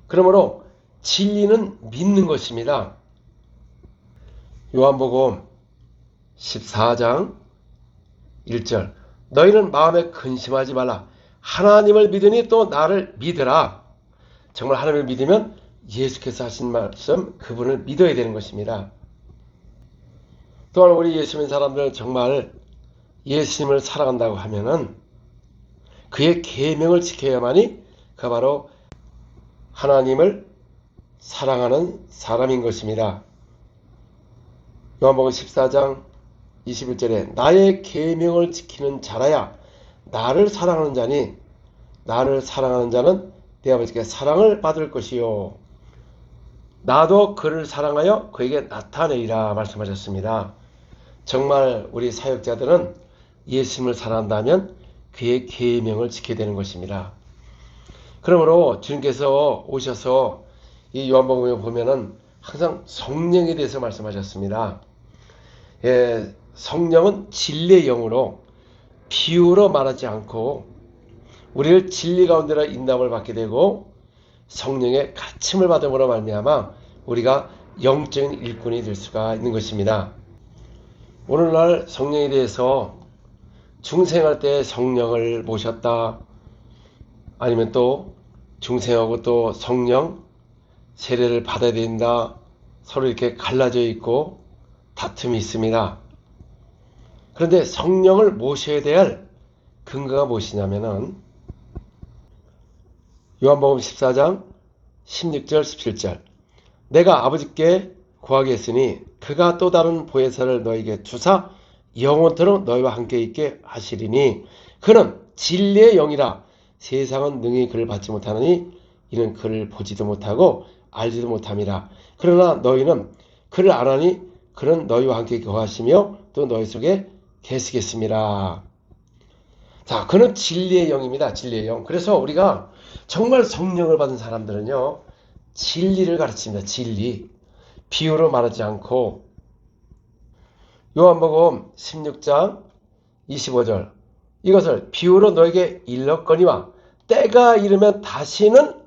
그러므로 진리는 믿는 것입니다. 요한복음 14장 1절 너희는 마음에 근심하지 말라. 하나님을 믿으니 또 나를 믿으라. 정말 하나님을 믿으면 예수께서 하신 말씀 그분을 믿어야 되는 것입니다. 또한 우리 예수 믿는 사람들은 정말 예수님을 사랑한다고 하면은 그의 계명을 지켜야만이 그가 바로 하나님을 사랑하는 사람인 것입니다. 요한복음 14장 21절에 나의 계명을 지키는 자라야 나를 사랑하는 자니 나를 사랑하는 자는 내 아버지께 사랑을 받을 것이요 나도 그를 사랑하여 그에게 나타내리라 말씀하셨습니다. 정말 우리 사역자들은 예수님을 사랑한다면 그의 계명을 지켜야 되는 것입니다. 그러므로 주님께서 오셔서 이 요한복음에 보면은 항상 성령에 대해서 말씀하셨습니다. 성령은 진리의 영으로 비유로 말하지 않고 우리를 진리 가운데로 인도함을 받게 되고 성령의 가침을 받음으로 말미암아 우리가 영적인 일꾼이 될 수가 있는 것입니다. 오늘날 성령에 대해서 중생할 때 성령을 모셨다 아니면 또 중생하고 또 성령 세례를 받아야 된다 서로 이렇게 갈라져 있고 다툼이 있습니다. 그런데 성령을 모셔야 될 근거가 무엇이냐면은 요한복음 14장 16절 17절 내가 아버지께 구하겠으니 그가 또 다른 보혜사를 너에게 주사 영원토록 너희와 함께 있게 하시리니 그는 진리의 영이라 세상은 능히 그를 받지 못하느니 이는 그를 보지도 못하고 알지도 못함이라. 그러나 너희는 그를 아나니 그는 너희와 함께 거하시며 또 너희 속에 계시겠습니다. 자, 그는 진리의 영입니다. 진리의 영. 그래서 우리가 정말 성령을 받은 사람들은요 진리를 가르칩니다. 진리. 비유로 말하지 않고 요한복음 16장 25절 이것을 비유로 너에게 일렀거니와 때가 이르면 다시는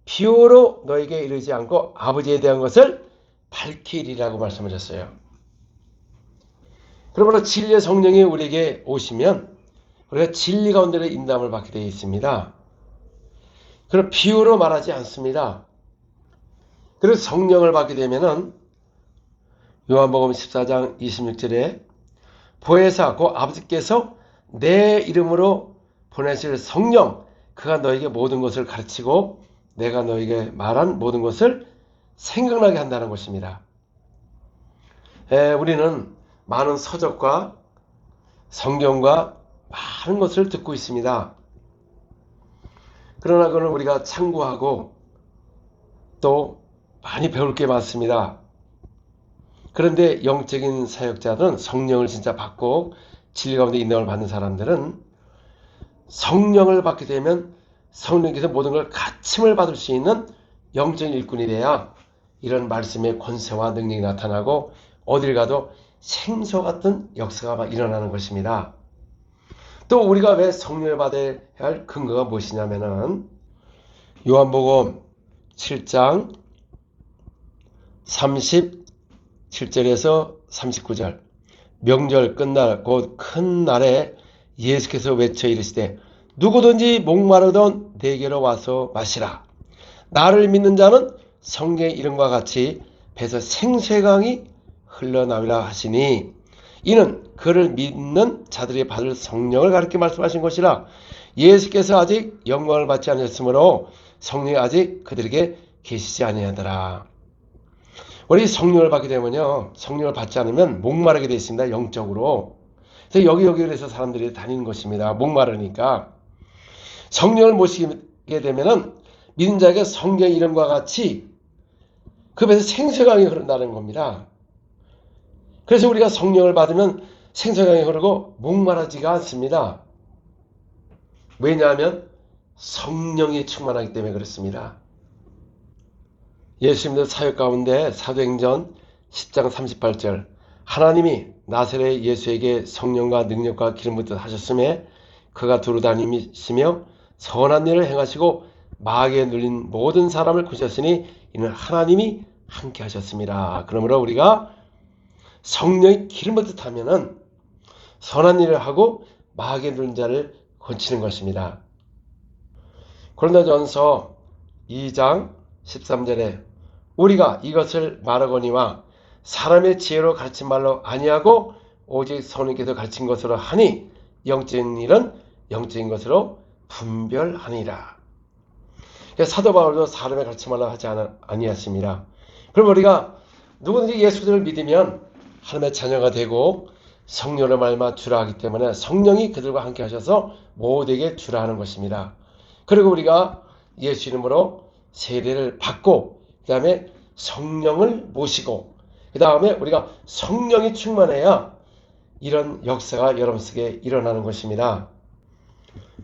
비유로 너에게 이르지 않고 아버지에 대한 것을 밝히리라고 말씀하셨어요. 그러므로 진리의 성령이 우리에게 오시면 우리가 진리 가운데로 인도함을 받게 되어 있습니다. 그럼 비유로 말하지 않습니다. 그래서 성령을 받게 되면은 요한복음 14장 26절에 보혜사 곧 아버지께서 내 이름으로 보내실 성령 그가 너에게 모든 것을 가르치고 내가 너에게 말한 모든 것을 생각나게 한다는 것입니다. 우리는 많은 서적과 성경과 많은 것을 듣고 있습니다. 그러나 그걸 우리가 참고하고 또 많이 배울 게 많습니다. 그런데 영적인 사역자들은 성령을 진짜 받고 진리 가운데 인도를 받는 사람들은 성령을 받게 되면 성령께서 모든 걸 가침을 받을 수 있는 영적인 일꾼이 돼야 이런 말씀의 권세와 능력이 나타나고 어딜 가도 생수 같은 역사가 막 일어나는 것입니다. 또 우리가 왜 성령을 받아야 할 근거가 무엇이냐면은 요한복음 7장 37절에서 39절 명절 끝날 곧 큰 날에 예수께서 외쳐 이르시되 누구든지 목마르던 내게로 와서 마시라. 나를 믿는 자는 성경의 이름과 같이 배에서 생수의 강이 흘러나오리라 하시니 이는 그를 믿는 자들이 받을 성령을 가리켜 말씀하신 것이라. 예수께서 아직 영광을 받지 않으셨으므로 성령이 아직 그들에게 계시지 아니하더라. 우리 성령을 받게 되면요 성령을 받지 않으면 목마르게 되어 있습니다. 영적으로. 그래서 여기저기에서 사람들이 다니는 것입니다. 목마르니까. 성령을 모시게 되면은 믿는 자에게 성령 이름과 같이 그 배에서 생수강이 흐른다는 겁니다. 그래서 우리가 성령을 받으면 생수강이 흐르고 목마르지가 않습니다. 왜냐하면 성령이 충만하기 때문에 그렇습니다. 예수님의 사역 가운데 사도행전 10장 38절 하나님이 나사렛 예수에게 성령과 능력과 기름 붓듯 하셨음에 그가 두루 다니시며 선한 일을 행하시고 마귀에 눌린 모든 사람을 구셨으니 이는 하나님이 함께 하셨습니다. 그러므로 우리가 성령이 기름 붓듯 하면은 선한 일을 하고 마귀에 눌린 자를 고치는 것입니다. 고린도전서 2장 13절에 우리가 이것을 말하거니와 사람의 지혜로 가르친 말로 아니하고 오직 성령께서 가르친 것으로 하니 영적인 일은 영적인 것으로 분별하니라. 사도 바울도 사람의 가르친 말로 하지 아니하십니다. 그럼 우리가 누구든지 예수를 믿으면 하나님의 자녀가 되고 성령을 말미암아 주라 하기 때문에 성령이 그들과 함께 하셔서 모두에게 주라 하는 것입니다. 그리고 우리가 예수 이름으로 세례를 받고 그 다음에 성령을 모시고 그 다음에 우리가 성령이 충만해야 이런 역사가 여러분 속에 일어나는 것입니다.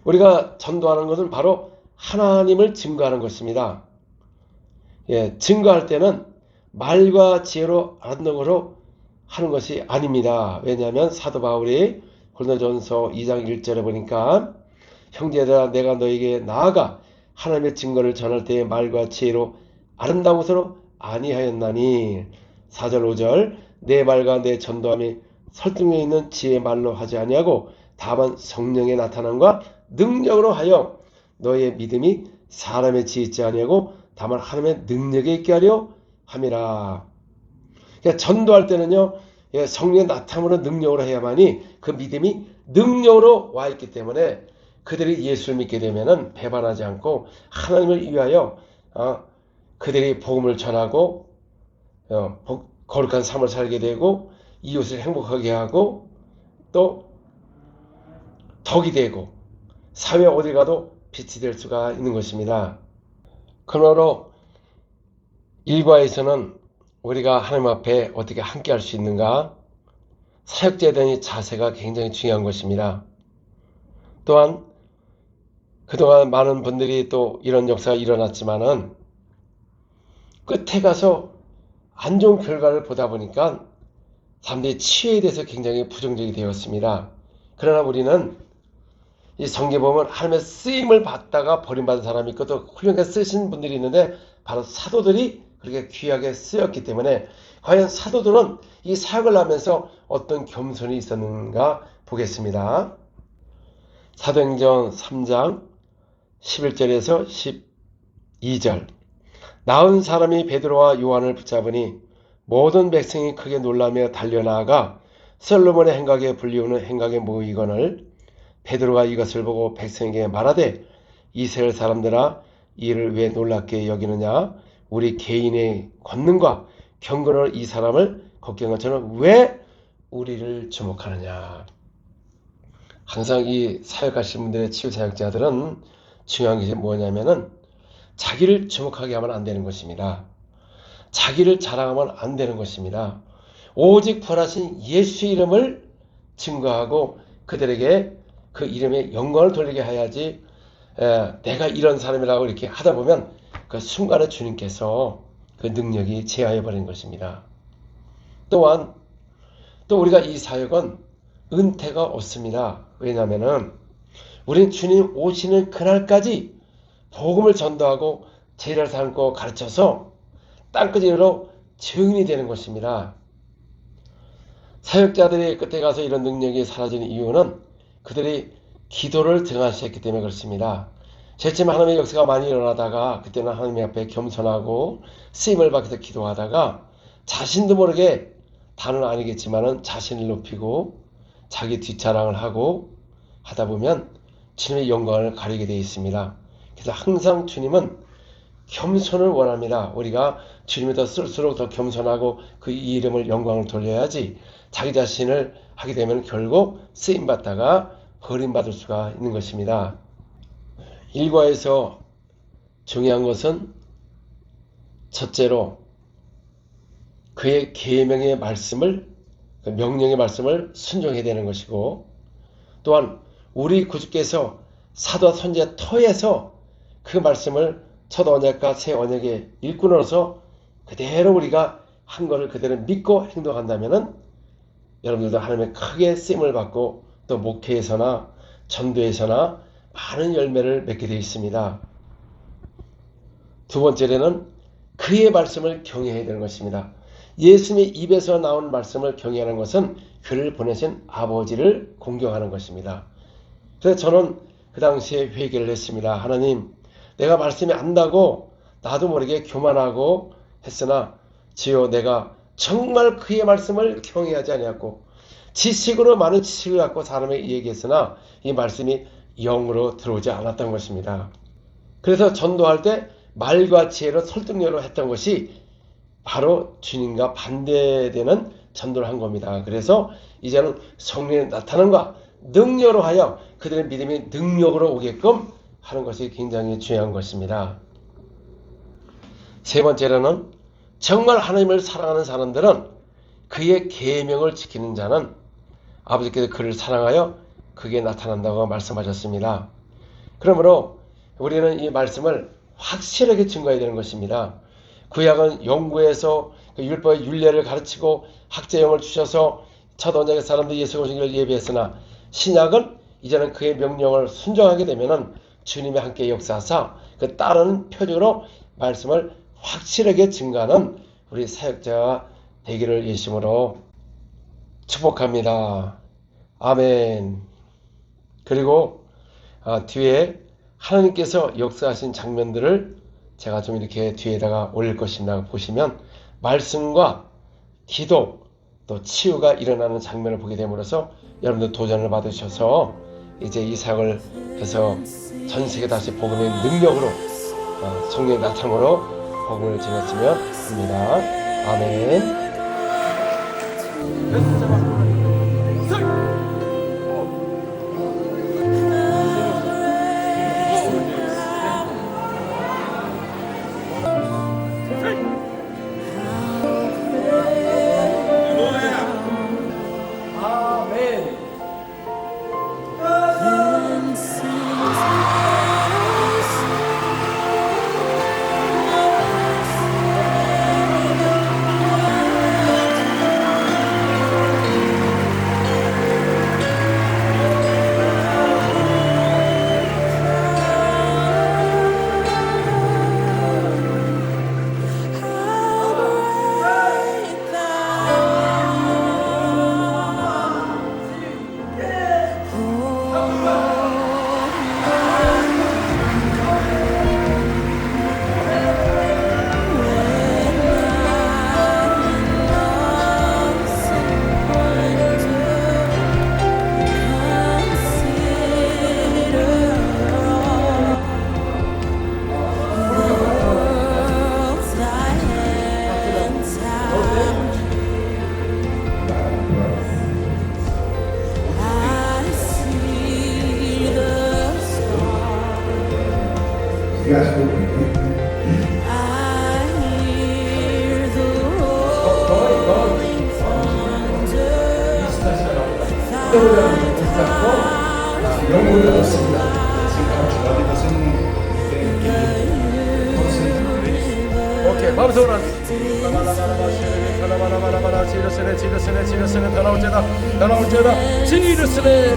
우리가 전도하는 것은 바로 하나님을 증거하는 것입니다. 증거할 때는 말과 지혜로 알았는 것으로 하는 것이 아닙니다. 왜냐하면 사도 바울이 고린도전서 2장 1절에 보니까 형제들아 내가 너에게 나아가 하나님의 증거를 전할 때에 말과 지혜로 아름다운 것으로 아니하였나니 4절 5절 내 말과 내 전도함이 설득력 있는 지혜의 말로 하지 아니하고 다만 성령의 나타남과 능력으로 하여 너의 믿음이 사람의 지혜 있지 아니하고 다만 하나님의 능력에 있게 하려 함이라. 그러니까 전도할 때는요 성령의 나타남으로 능력으로 해야만이 그 믿음이 능력으로 와 있기 때문에 그들이 예수를 믿게 되면은 배반하지 않고 하나님을 위하여 그들이 복음을 전하고 거룩한 삶을 살게 되고 이웃을 행복하게 하고 또 덕이 되고 사회 어디 가도 빛이 될 수가 있는 것입니다. 그러므로 일과에서는 우리가 하나님 앞에 어떻게 함께 할 수 있는가? 사역자에 대한 자세가 굉장히 중요한 것입니다. 또한 그동안 많은 분들이 또 이런 역사가 일어났지만은 끝에 가서 안 좋은 결과를 보다 보니까 사람들이 치유에 대해서 굉장히 부정적이 되었습니다. 그러나 우리는 이 성경에 보면 하나님의 쓰임을 받다가 버림받은 사람이 있고 또 훌륭하게 쓰신 분들이 있는데 바로 사도들이 그렇게 귀하게 쓰였기 때문에 과연 사도들은 이 사역을 하면서 어떤 겸손이 있었는가 보겠습니다. 사도행전 3장 11절에서 12절 나은 사람이 베드로와 요한을 붙잡으니 모든 백성이 크게 놀라며 달려나가 솔로몬의 행각에 불리우는 행각에 모이거늘 베드로가 이것을 보고 백성에게 말하되 이스라엘 사람들아 이를 왜 놀랍게 여기느냐 우리 개인의 권능과 경건으로 이 사람을 걱정한 것처럼 왜 우리를 주목하느냐. 항상 이 사역하시는 분들의 치유사역자들은 중요한 것이 뭐냐면은 자기를 주목하게 하면 안 되는 것입니다. 자기를 자랑하면 안 되는 것입니다. 오직 부활하신 예수 이름을 증거하고 그들에게 그 이름에 영광을 돌리게 해야지 내가 이런 사람이라고 이렇게 하다 보면 그 순간에 주님께서 그 능력이 제하해 버린 것입니다. 또한 또 우리가 이 사역은 은퇴가 없습니다. 왜냐하면은 우리는 주님 오시는 그날까지 복음을 전도하고 제자를 삼고 가르쳐서 땅끝으로 증인이 되는 것입니다. 사역자들이 끝에 가서 이런 능력이 사라지는 이유는 그들이 기도를 등한시했기 때문에 그렇습니다. 제쯤 하나님의 역사가 많이 일어나다가 그때는 하나님 앞에 겸손하고 쓰임을 받기 위해서 기도하다가 자신도 모르게 다는 아니겠지만은 자신을 높이고 자기 뒷자랑을 하고 하다 보면 주님의 영광을 가리게 되어 있습니다. 그래서 항상 주님은 겸손을 원합니다. 우리가 주님이 더 쓸수록 더 겸손하고 그 이름을 영광을 돌려야지 자기 자신을 하게 되면 결국 쓰임받다가 버림받을 수가 있는 것입니다. 일과에서 중요한 것은 첫째로 그의 계명의 말씀을, 그 명령의 말씀을 순종해야 되는 것이고, 또한 우리 구주께서 사도와 선지자 터에서 그 말씀을 첫 언약과 새 언약의 일꾼으로서 그대로 우리가 한 것을 그대로 믿고 행동한다면은 여러분들도 하나님의 크게 쓰임을 받고 또 목회에서나 전도에서나 많은 열매를 맺게 되어 있습니다. 두 번째로는 그의 말씀을 경외해야 되는 것입니다. 예수님의 입에서 나온 말씀을 경외하는 것은 그를 보내신 아버지를 공경하는 것입니다. 그래서 저는 그 당시에 회개를 했습니다. 하나님, 내가 말씀이 안다고 나도 모르게 교만하고 했으나 주여, 내가 정말 그의 말씀을 경외하지 아니하고 지식으로 많은 지식을 갖고 사람에게 얘기했으나 이 말씀이 영으로 들어오지 않았던 것입니다. 그래서 전도할 때 말과 지혜로 설득력으로 했던 것이 바로 주님과 반대되는 전도를 한 겁니다. 그래서 이제는 성령의 나타남과 능력으로 하여 그들의 믿음이 능력으로 오게끔 하는 것이 굉장히 중요한 것입니다. 세 번째로는 정말 하나님을 사랑하는 사람들은 그의 계명을 지키는 자는 아버지께서 그를 사랑하여 그게 나타난다고 말씀하셨습니다. 그러므로 우리는 이 말씀을 확실하게 증거해야 되는 것입니다. 구약은 영구에서 그 율법의 율례를 가르치고 학제형을 주셔서 첫 언약의 사람들 예수 오시기를 예비했으나 신약은 이제는 그의 명령을 순종하게 되면은 주님이 함께 역사하사 그 따르는 표적으로 말씀을 확실하게 증거하는 우리 사역자가 되기를 예수님으로 축복합니다. 아멘. 그리고 뒤에 하나님께서 역사하신 장면들을 제가 좀 이렇게 뒤에다가 올릴 것입니다. 보시면 말씀과 기도 또 치유가 일어나는 장면을 보게 됨으로써 여러분들 도전을 받으셔서 이제 이 사역을 해서 전 세계 다시 복음의 능력으로 성령의 나타남으로 복음을 전했으면 합니다. 아멘. 영혼을 얻습니다. 오케이, 마음속으로 지르스네 다 나올지어다 지르스네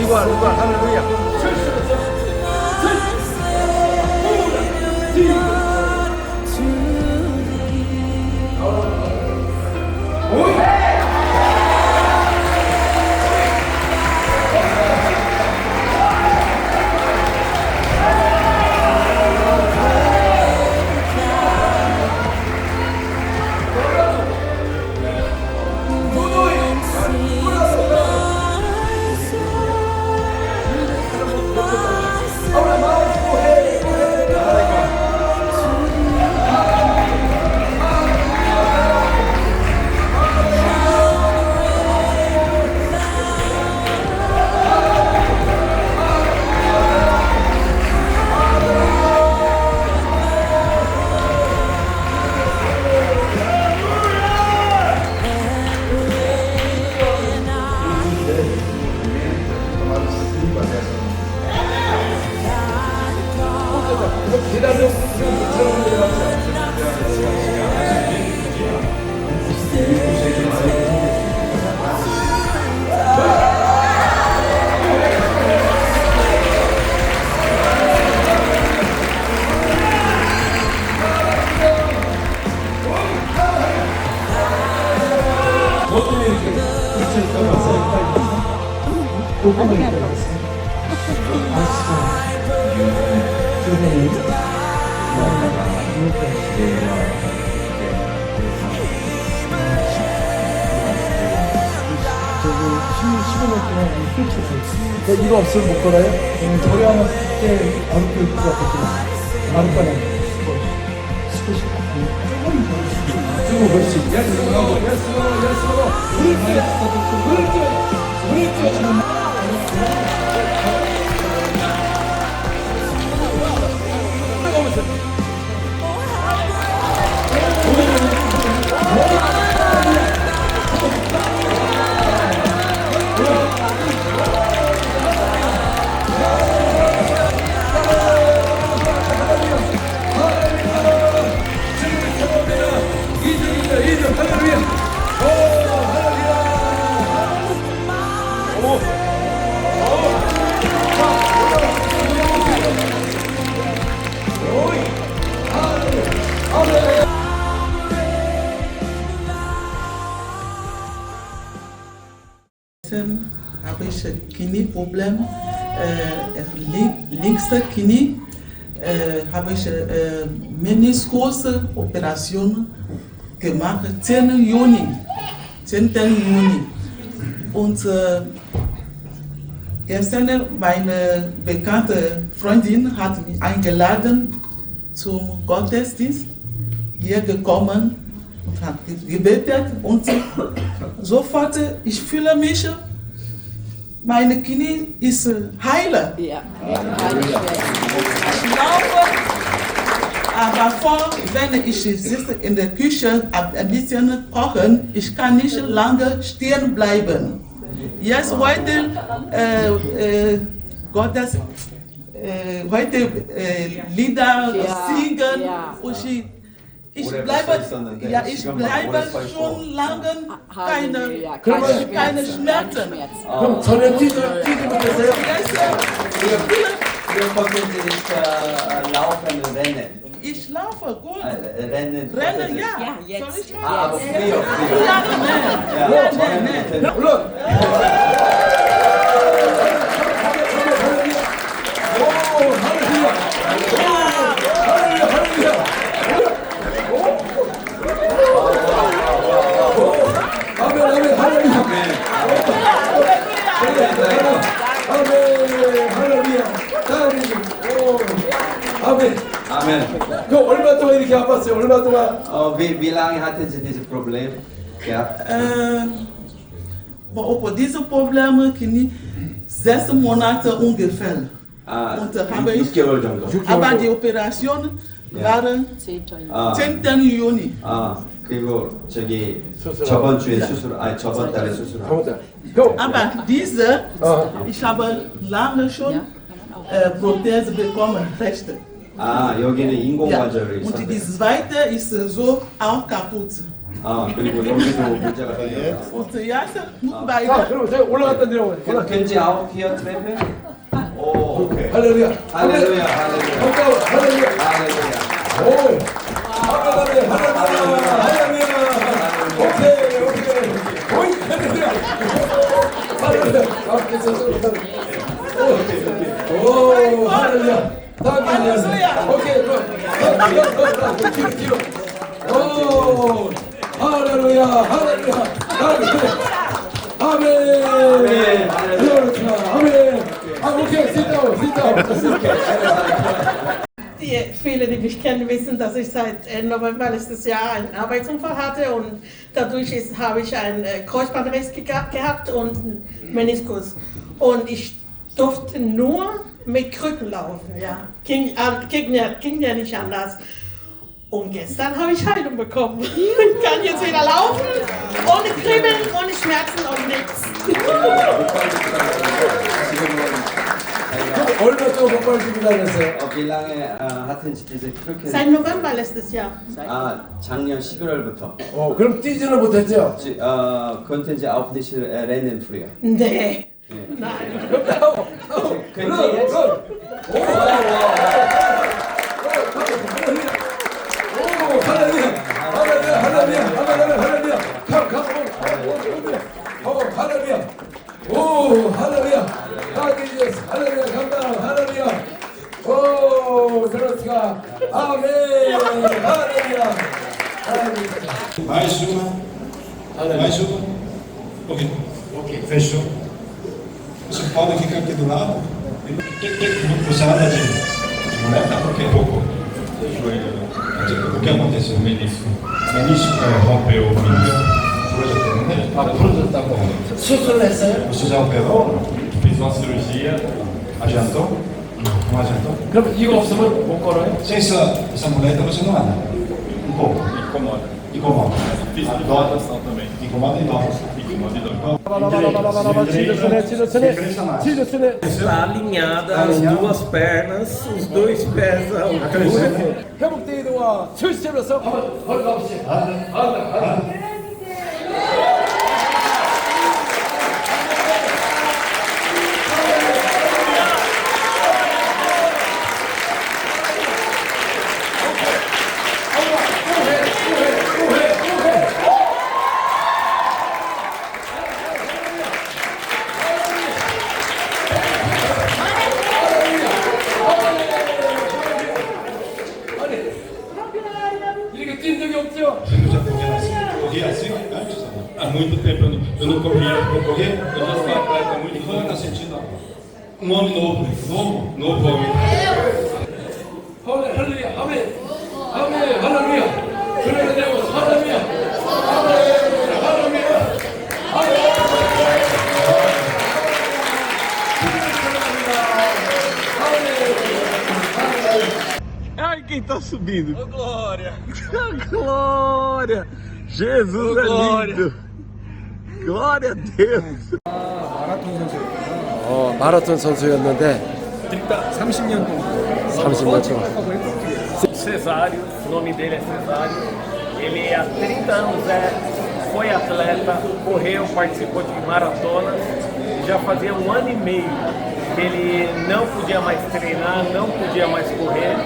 이거 할렐루야. Our 저기 15년 동안 술 쳤어요. 이거 없으면 못 걸어요? 저희 하나 때 아르코 입고 왔거든요. 아르코는 스포시 조금 그렇지. Habe ich Knieproblem, linkste Knie, habe ich Meniskusoperation gemacht, 10. Juni. Und gestern meine bekannte Freundin hat mich eingeladen zum Gottesdienst, hier gekommen und hat gebetet und sofort, ich fühle mich, meine Knie ist heile. Ja. Ich laufe, aber vor, wenn ich sitze in der Küche, ein bisschen kochen, ich kann nicht lange stehen bleiben. Jetzt heute, heute Lieder singen und ich bleibe schon lange keine Schmerzen. 그럼 전에 뛰지 못했어요? Wir konnten Sie nicht laufen und rennen. Ich laufe gut. Rennen. Rennen, ja. Ja, jetzt. Soll ich Ah, aber machen? früher. Ja, nein. 올라. 아멘. Amen. 그 얼마 동안 이렇게 아팠어요? 얼마 동안? Wie lange hatten Sie dieses Problem? Ja. Op deze problemen knie 6 Monate ungefähr. Und habe ich, 6개월 정도. aber die Operation waren 10. Juni. 그리고 저기 수술하고. 저번 주에 수술, 아니 저번 달에 수술하고. 아무튼 고. Aber diese, ich habe lange schon Prothese bekommen, rechte. 여기는 Ja. 인공관절이 Und die 있었는데. zweite ist so auch kaputt. 그리고 여기도 문제가 생겼어요. Und jetzt muss 자, beide. 그럼 저희 올라갔다 내려오면 Können Sie auch hier Treppe? Oh, okay. 할렐루야. 할렐루야, 할렐루야. 가까워. 할렐루야. 할렐루야. 오. 할렐루야. 할렐루야. 할렐루야. 오케이. 오이. 할렐루야. 할렐루야. 오, 할렐루야. 할렐루야. 오케이. 뒤로. 오. 할렐루야. 할렐루야. 아멘. 아멘. 오케이. Sit down. Viele, die mich kennen, wissen, dass ich seit November letztes Jahr einen Arbeitsunfall hatte und dadurch habe ich einen Kreuzbandriss gehabt und einen Meniskus. Und ich durfte nur mit Krücken laufen. Ja. Ging ja nicht anders. Und gestern habe ich Heilung bekommen. Ich kann jetzt wieder laufen, ohne Kribbeln, ohne Schmerzen und nichts. 얼마 동안 복발주고 다녔어요? Wie lange hatten Sie diese Krücke? Seit November letztes Jahr. 작년 11월부터. 그럼 뛰지는 못했죠? Konnten Sie auch nicht rennen früher? Nee. Nein. Können Sie jetzt? 할렐루야. 오, 할렐루야. Mais uma. Mais uma. Ok. Ok. Fechou. Você pode ficar aqui do lado. Você anda de muleta? Por quê? O que aconteceu? Menisco. Menisco rompeu o menisco. A prosa tá bom. 수술했어요? Você já operou? Fiz uma cirurgia. Adiantou? Não adiantou? 그럼 이거 없으면 못 걸어요? Sem essa muleta você não anda. Um pouco. Incomoda. Incomoda. Fiz Dói. hidratação também. Incomoda e dói. Incomoda e dói. Está alinhada as duas pernas, os dois pés à altura. 회복대회와 출시하면서 한번 가봅시다. 이렇게 뛴 적이 없죠? Você já corria assim antes? Há muito tempo eu não corria. Não corria? Eu já sou atleta há muito E como está tempo. sentindo agora? Um homem novo. Novo? Novo homem. 할렐루야, 아멘, 아멘, 할렐루야. 그래야 되고, 할렐루야, 할렐루야, 할렐루야. Ai, quem tá subindo? Ô, glória! Glória! Jesus é lindo! Glória a Deus! 마라톤 선수였는데 30년 동안. 30년 동안. Cesário, o nome dele é Cesário. Ele há 30 anos foi atleta, correu, participou de maratonas. Já fazia 1 ano e meio que ele não podia mais treinar, não podia mais correr,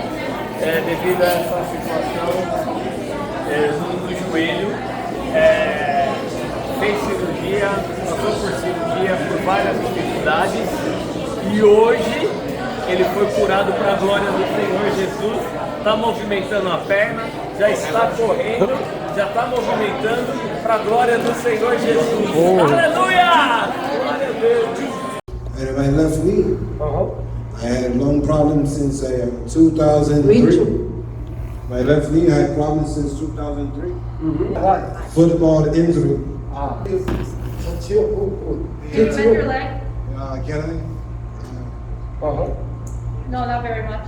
devido a essa situação no joelho. Fez cirurgia, passou por cirurgia, por várias dificuldades. E hoje ele foi curado para a glória do Senhor Jesus. Está movimentando a perna, já está correndo, já está movimentando para a glória do Senhor Jesus. Aleluia! Glória a Deus! And my left knee, I had long problems since 2003. My left knee had problems since 2003. Football injury. Can you bend your leg? Can I? No, not very much.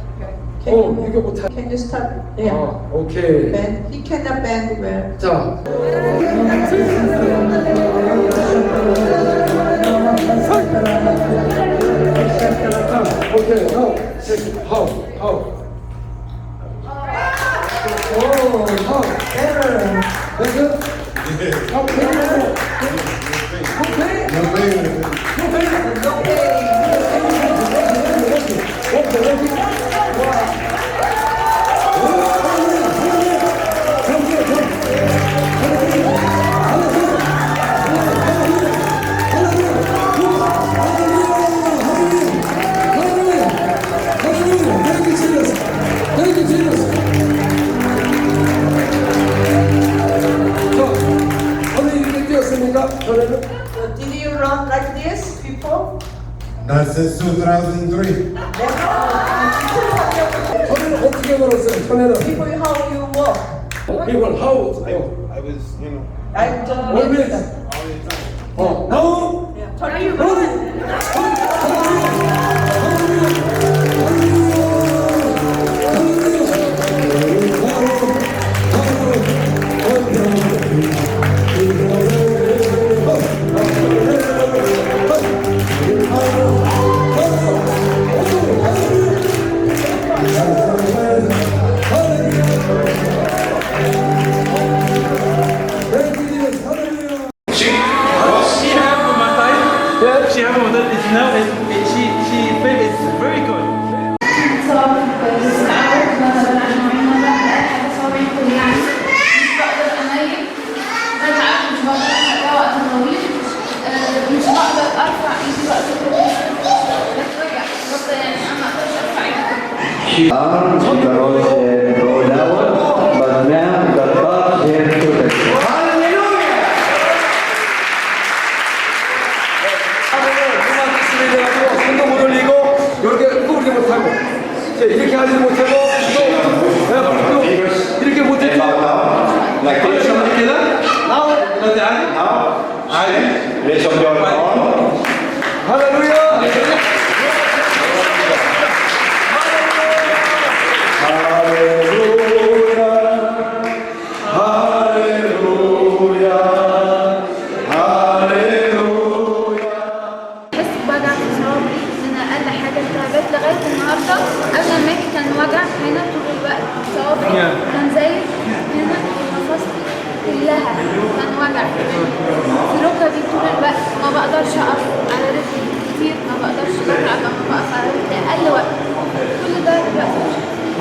Okay. 이거 못하. Can you start? Yeah. 오케이. Bend. He cannot bend well. 자. 오케이. How? How? Oh, how? Better. Better? How? Better? Okay. No pain. Did you run like this before? Not since 2003. 전에는 어떻게 걸었어요? 전에는 Before how you walk? 이걸 how? I was, you know. I don't Always. know. now Now you run. الأمر في الرولاوة بدنا قطار Raise up your arm. 할렐루야! بس بوجع في صوابعي ان انا اقل حاجه التهابات لغايه النهارده. قبل ما اجي كان وجع هنا طول الوقت صوابعي كان زايد هنا مفاصلي كلها كان وجع في ركبي طول الوقت. ما بقدرش اقف على رجلي كتير، ما بقدرش اقف على رجلي اقل وقت. كل ده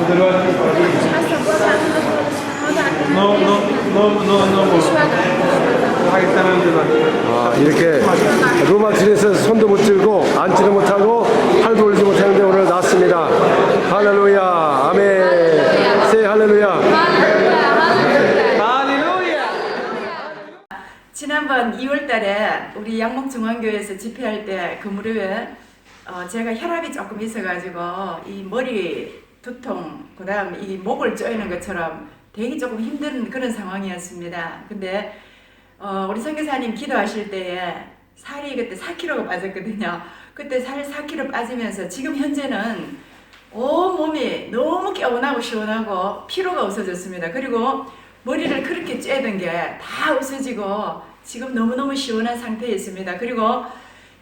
دلوقتي مش حاسه بوجع هنا خالص. وجع كمان مش وجع. 이렇게 루마티에서 손도 못 들고 앉지도 못하고 팔도 올리지 못하는데 오늘 낫습니다. 할렐루야. 아멘. 세 할렐루야. 지난번 2월달에 우리 양목중앙교회에서 집회할 때 그 무렵에 제가 혈압이 조금 있어가지고 이 머리 두통, 그다음 이 목을 조이는 것처럼 되게 조금 힘든 그런 상황이었습니다. 근데 우리 선교사님 기도하실 때에 살이 그때 4kg가 빠졌거든요. 그때 살 4kg 빠지면서 지금 현재는 온 몸이 너무 개운하고 시원하고 피로가 없어졌습니다. 그리고 머리를 그렇게 쬐던 게 다 없어지고 지금 너무너무 시원한 상태에 있습니다. 그리고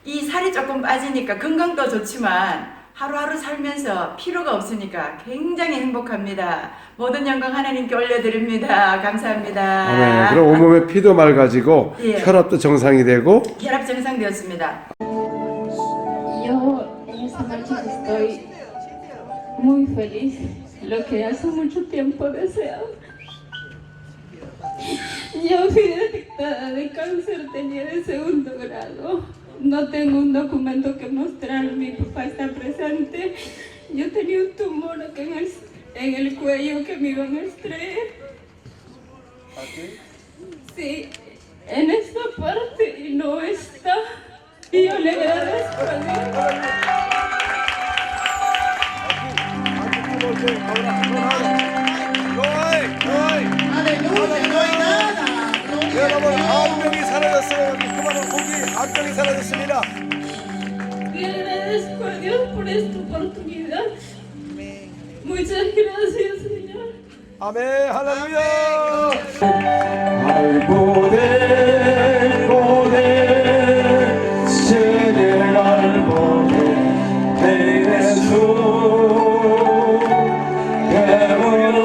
이 살이 조금 빠지니까 건강도 좋지만 하루하루 살면서 피로가 없으니까 굉장히 행복합니다. 모든 영광 하나님께 올려드립니다. 감사합니다. 아멘. 그럼 온몸에 피도 맑아지고 예. 혈압도 정상이 되고 혈압 정상되었습니다. Yo en esta noche estoy muy feliz, lo que hace mucho tiempo deseaba. Yo fui detectada de cáncer, tenía de segundo grado. No tengo un documento que mostrar, mi papá está presente. Yo tenía un tumor acá en el cuello que me iban a extraer. Sí, en esta parte y no está. Y yo le agradezco a Dios. 여러분 암병이 사라졌어요. 그만한 고기 암병이 사라졌습니다. Le agradezco a Dios por esta oportunidad. Muchas gracias, Señor. 아멘. 할렐루야. al poder, poder, ceder al poder de Jesús que murió.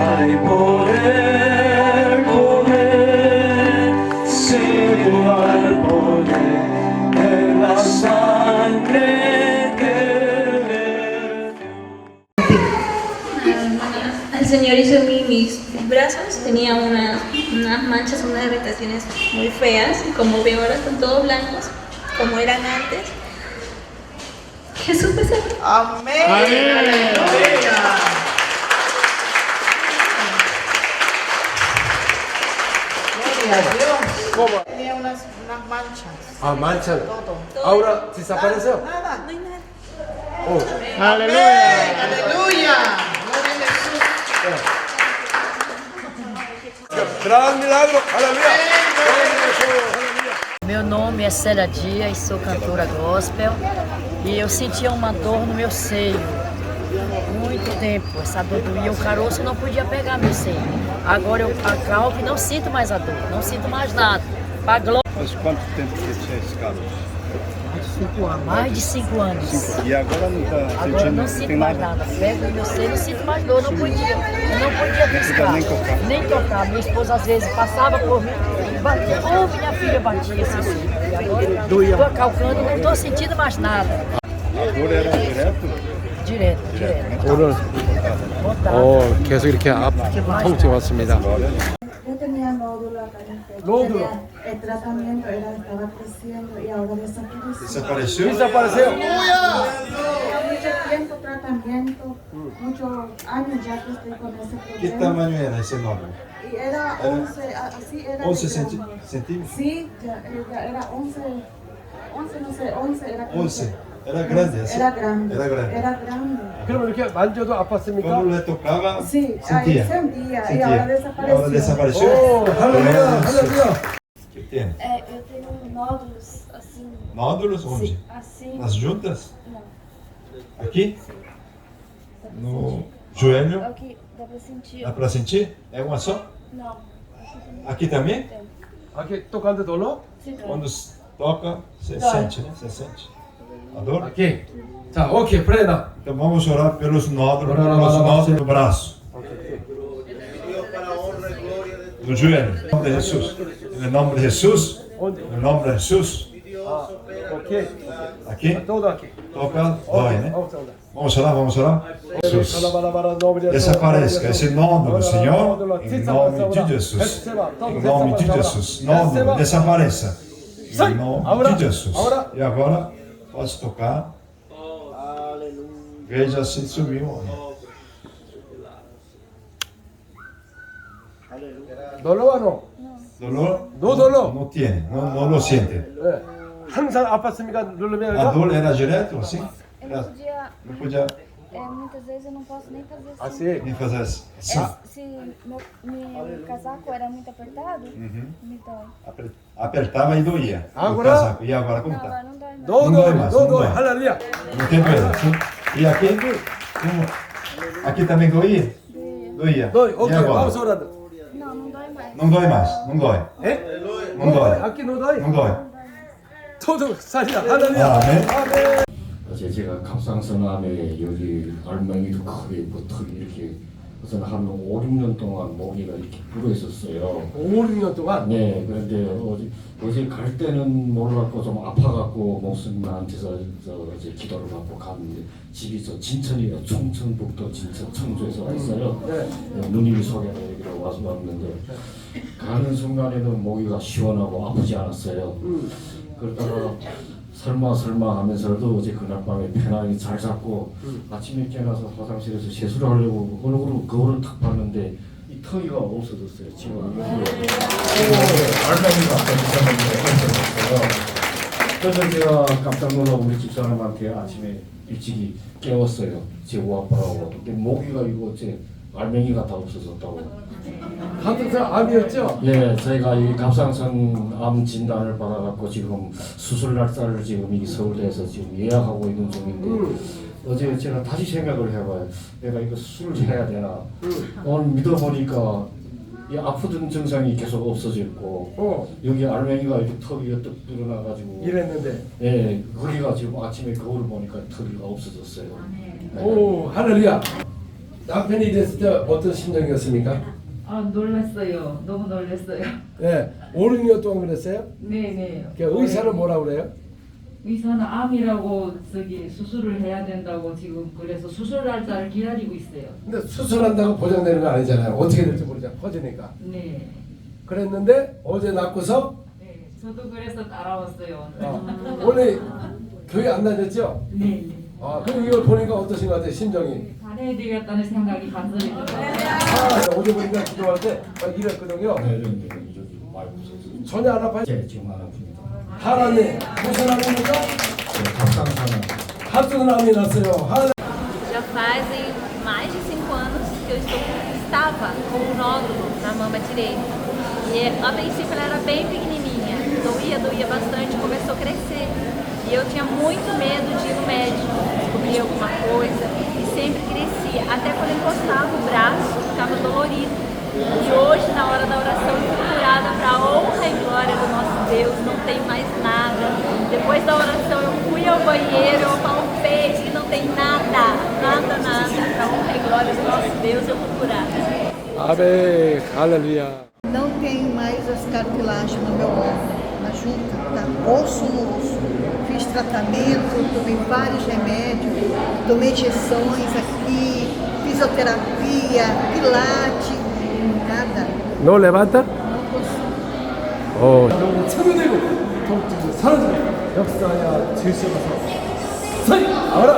Hay poder, poder, ceder al poder de la sangre que le El Señor hizo mis brazos, tenía unas manchas, unas irritaciones muy feas, y como veo ahora están todos blancos, como eran antes. Jesús me sanó. Amén. Gloria a Dios. Tenía unas manchas. 아 만찬. Todo. 아우라 desapareció. Nada. 할렐루야. Aleluya. Gloria a Jesús. gran milagro. 할렐루야. Meu nome é Célia Dias, sou cantora gospel e eu sentia uma dor no meu seio. Muito tempo, essa dor doía, o caroço não podia pegar meu seio. Agora eu acalmo e não sinto mais a dor, não sinto mais nada. Pra glória. Mas quanto tempo você tinha esse caroço? Mais de 5 anos. E agora não está Agora sentindo? não sinto mais nada. Pego no meu seio, não sinto mais dor, eu não podia riscar, nem tocar. Minha esposa às vezes passava por mim e batia. Ou minha filha batia assim. E agora eu tô calcando, não tô sentindo mais nada. A dor era direto? Direto. 오늘 계속 이렇게 통증 왔습니다. Yo tenía nódulo acá en el pecho. Nódulo. El tratamiento estaba creciendo y ahora desapareció. ¿Desapareció? desapareció. Tenía mucho tiempo tratamiento, muchos años ya que estoy con ese problema. ¿Qué tamaño era ese nódulo? Y era 11, así era. 11 grande. centímetros? Sí, ya era 11, no sé, 11 era. 11. Era grande, así. Era grande. Era grande. Era grande. 그럼 이렇게 만져도 아팠습니까? Cuando le tocaba, Sí, sentía. ahí sentía y ahora desapareció. Ahora desapareció. 오, 할렐루야. 할렐루야. tem? Eu tenho nódulos assim. Nódulos onde? Assim. Nas juntas? Não. Aqui? No joelho? Aqui, dá pra sentir. Dá pra sentir? É uma só? Não. Aqui também? Tem. Aqui tocando dolor? Sim. Quando toca, você Dói. sente, né? Você sente a dor? Aqui. 자, 오케이, 프레나. Então vamos orar pelos nódulos, Ora, ora, pelos ora, nódulos ora. do braço. Do joelho. Em nome de Jesus. Em nome de Jesus. Onde? Em nome de Jesus. 아, 오케이. Aqui? todo aqui. Toca, dói, né? Vamos orar. Vamos orar, vamos orar. Jesus. Desapareça esse nódulo, Senhor. Em nome de Jesus. Em nome de Jesus. Nódulo, desapareça. Em nome de Jesus. E agora, pode tocar. Veja se subiu. dolor ou não? Dolor? No dolor. Não tem, não lo sente. 네. 항상 아팠으니까 누르면 A dor era direto assim? Eu não podia. Não podia Muitas vezes eu não posso nem fazer assim. assim. nem fazer assim. Se meu casaco era muito apertado, me dói. Apertava e doía. O Agora? casaco. E agora como Não, agora está? não dói mais. 너 dói mais, 너 não 너 dói. 할렐루야. Não tem doença. Sim? E aqui? Como? Aqui também doía? Doía. 너 E 오케이. agora? vamos orando. Não, não dói mais. Não dói mais. Não dói. 에? Não dói. aqui não dói. Não dói. todo 살이야. 할렐루야. 아멘. 아멘. 어제 제가 갑상선암에 여기 알맹이도 크게 턱이 이렇게 우선 한 5, 6년 동안 모기가 이렇게 불어 있었어요. 5, 6년 동안? 네, 그런데 어제 갈 때는 몰랐고 좀 아파갖고 목사님한테서 어제 기도를 받고 갔는데 집이 저 진천이에요. 충청북도 진천 청주에서 왔어요. 네. 누님이 소개해드리러 와서 왔는데 가는 순간에는 모기가 시원하고 아프지 않았어요. 그러다가 설마 하면서도 어제 그날 밤에 편하게 잘 잤고 아침에 깨어나서 화장실에서 세수를 하려고 얼굴로 거울을 탁 봤는데 이 턱이가 없어졌어요. 지금 알맹이가 없어졌어요. 그래서 제가 깜짝 놀라고 우리 집사람한테 아침에 일찍이 깨웠어요. 제 오아빠라고. 근데 모기가 이거 어째 알맹이가 다 없어졌다고. 갑상선 암이었죠? 예, 저희가 이 갑상선 암 진단을 받아갖고 지금 수술 날짜를 지금 이 서울대에서 지금 예약하고 있는 중인데 어제 제가 다시 생각을 해봐요. 내가 이거 수술을 해야 되나? 오늘 믿어보니까 이 아프던 증상이 계속 없어졌고 여기 알맹이가 이렇게 턱이 뚝 늘어나가지고 이랬는데 예, 거기가 지금 아침에 거울을 보니까 턱이 없어졌어요. 오, 할렐루야. 남편이 됐을 때 어떤 심정이었습니까? 아, 놀랐어요. 너무 놀랐어요. 네, 5, 6년 동안 그랬어요? 네네. 의사는 뭐라 그래요? 의사는 암이라고 수술을 해야 된다고 지금 그래서 수술 날짜를 기다리고 있어요. 근데 수술한다고 보장되는 건 아니잖아요. 어떻게 될지 모르잖아. 퍼지니까. 네. 그랬는데 어제 낳고서 네. 저도 그래서 따라왔어요. 오늘 교회 안 다녔죠? 네. 아, 그럼 이걸 보니까 어떠신 것 같아요? 심정이? 잘해드렸다는 생각이 간절히 들어요. 어제 보니까 기도할 때 막 이랬거든요. 네, 많이 없어졌어요. 전혀 안 아파요? 네, 지금 안 아픕니다. 하나님, 무슨 암입니까? 갑상선암. 같은 암이 났어요. Já fazem mais de 5 anos que eu estava com um nódulo na mama direita. E a princípio ela era bem pequenininha, doía bastante, começou a crescer. E eu tinha muito medo de ir no médico, descobrir alguma coisa, e sempre crescia. Até quando eu encostava o braço, ficava dolorido. E hoje, na hora da oração, eu fui curada para a honra e glória do nosso Deus, não tem mais nada. Depois da oração, eu fui ao banheiro, eu palpei e não tem nada. Para a honra e glória do nosso Deus, eu fui curada. 아멘, 할렐루야. Não tenho mais as cartilagens no meu ombro, na junta, tá? Osso no osso. Fiz tratamento, tomei vários remédios, tomei injeções aqui, fisioterapia, pilates, nada. No levanta? Não consigo. 너무 체면되고 통증이 사라져. 역사야 질서가서 서이 ahora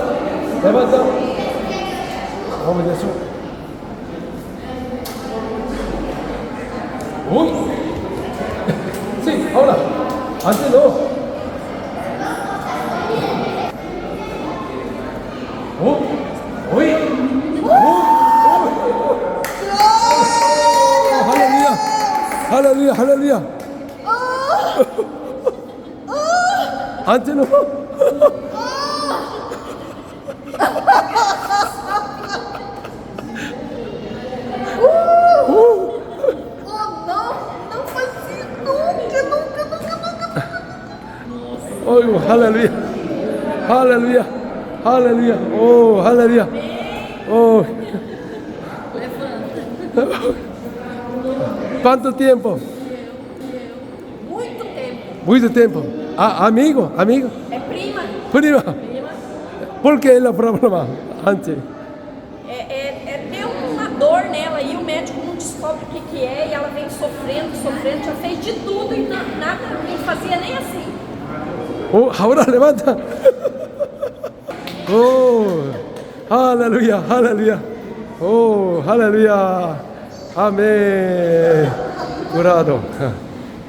levanta. Vamos de eso. Uy. Sí, ahora. Antes no. Uy. 할렐루야. 할렐루야. 할렐루야. Antes no. Não fazia nunca. Oh, aleluia. Aleluia. Aleluia. Oh, aleluia. Oh. ¿Cuánto tiempo? Muito tempo. Muito tempo. Amigo? É prima. Prima. Por que ele problema antes? Deu uma dor nela e o médico não descobre o que é e ela vem sofrendo, já fez de tudo e nada, não fazia nem assim. Oh, ahora levanta. Oh, aleluia, aleluia. Oh, aleluia. 아멘. 그라도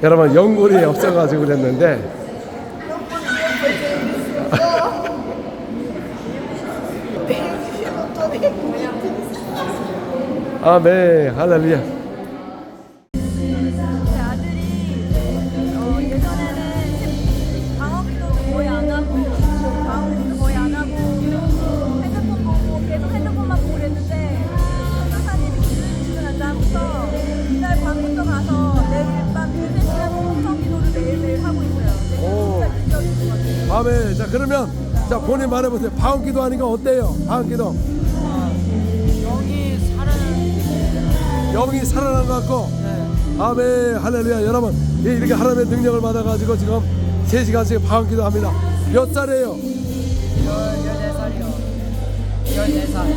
여러분 연골이 없어가지고 그랬는데 아멘. 할렐루야. 아멘. 자 그러면 자 본인 말해보세요. 방언기도 하니까 어때요? 방언기도 영이 살아난 것 같고 아멘. 할렐루야. 여러분 이렇게 하나님의 능력을 받아가지고 지금 3시간씩 방언기도 합니다. 몇 살이에요?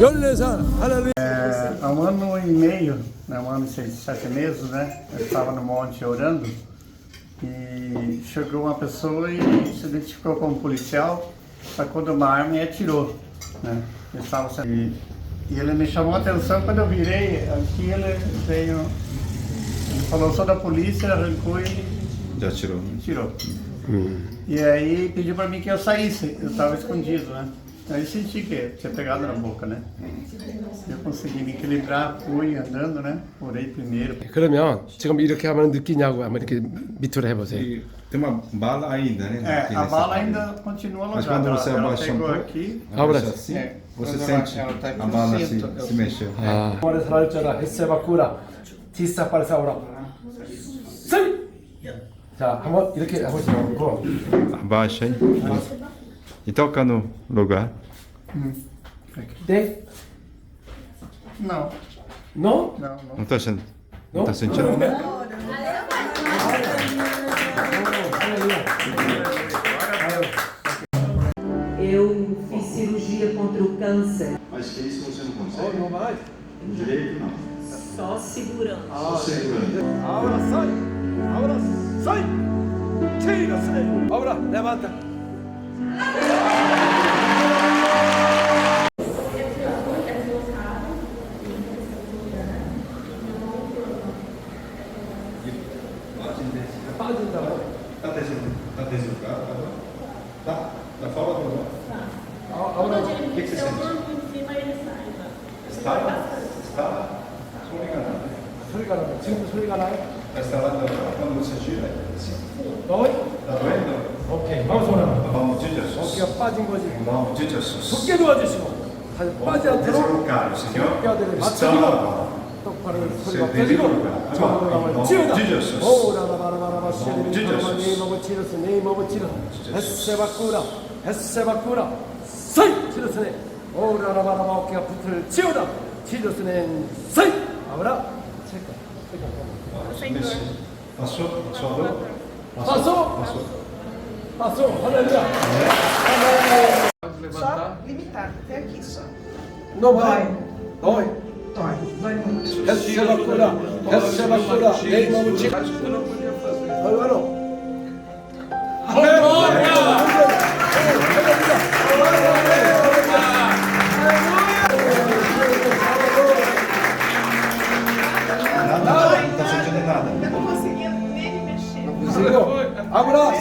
14살. 할렐루야. Há 1 ano e meio, né, 1 ano e 7 meses, né? Eu estava no monte orando e chegou uma pessoa e se identificou como policial, sacou de uma arma e atirou, né? Eu estava e ele me chamou a atenção quando eu virei aqui, ele veio, ele falou, sou da polícia, arrancou e já tirou. Tirou. E aí pediu para mim que eu saísse, eu estava escondido, né? Aí senti que tinha pegado na boca, né? Eu consegui me equilibrar, fui andando, né? Orei primeiro. 그러면 지금 이렇게 하면 느끼냐고 한번 이렇게 밑으로 해보세요. Tem uma bala ainda, né? A bala ainda continua Mas alojada. quando você abaixa um pouco, aqui, abaixa assim, você sente a bala se mexeu. 머리 살아있잖아. 햇세바꾸라. 디사팔사오라. 세! 자, 한번 이렇게 해보시죠. Abaixa aí e toca no lugar. 네? Não. Não? Não. Não tá sentindo? Não tá sentindo? Eu fiz cirurgia contra o câncer. Mas que isso você não consegue? Não vai? Direito não. Só segurando. Só segurando. Ahora sai. Ahora sai. Tira-se. Ahora levanta. Tá descendo o carro? Tá? Tá fora do lugar? O que você sente? Estava? 소리가 나요. 지금도 소리가 나요? Está instalado quando você gira? 너희? Tá doendo? 오케이. vamos 오라. Vamos de Jesus. 어깨가 빠진 거지. Vamos de Jesus. 굳게 도와주시고 다시 빠지 않도록 Deslocar o Senhor. 뼈대를 Está 맞추고 lá. 똑바로 Seu 소리가 devido 펴지고 lugar. 저하고 Em 가면 nome 치우다. de Jesus. 오라라바라바라바 nome de Jesus. 네이버버 치러스 네이버버 치러 햇세바꾸라 햇세바꾸라 사이 치러스네 오라라바라바 어깨가 붙을 치우다 치러스네 사이 아브라 체크. Passou? Passou a dor? Passou? Passou, aleluia. Só limitado, até aqui só. Não vai. Dói. Dói muito. 햇세바꾸라 햇세바꾸라 네이버버 치러 알로 Nada, não tá sentindo nada. Eu não conseguia nem me mexer. Conseguiu? Abra!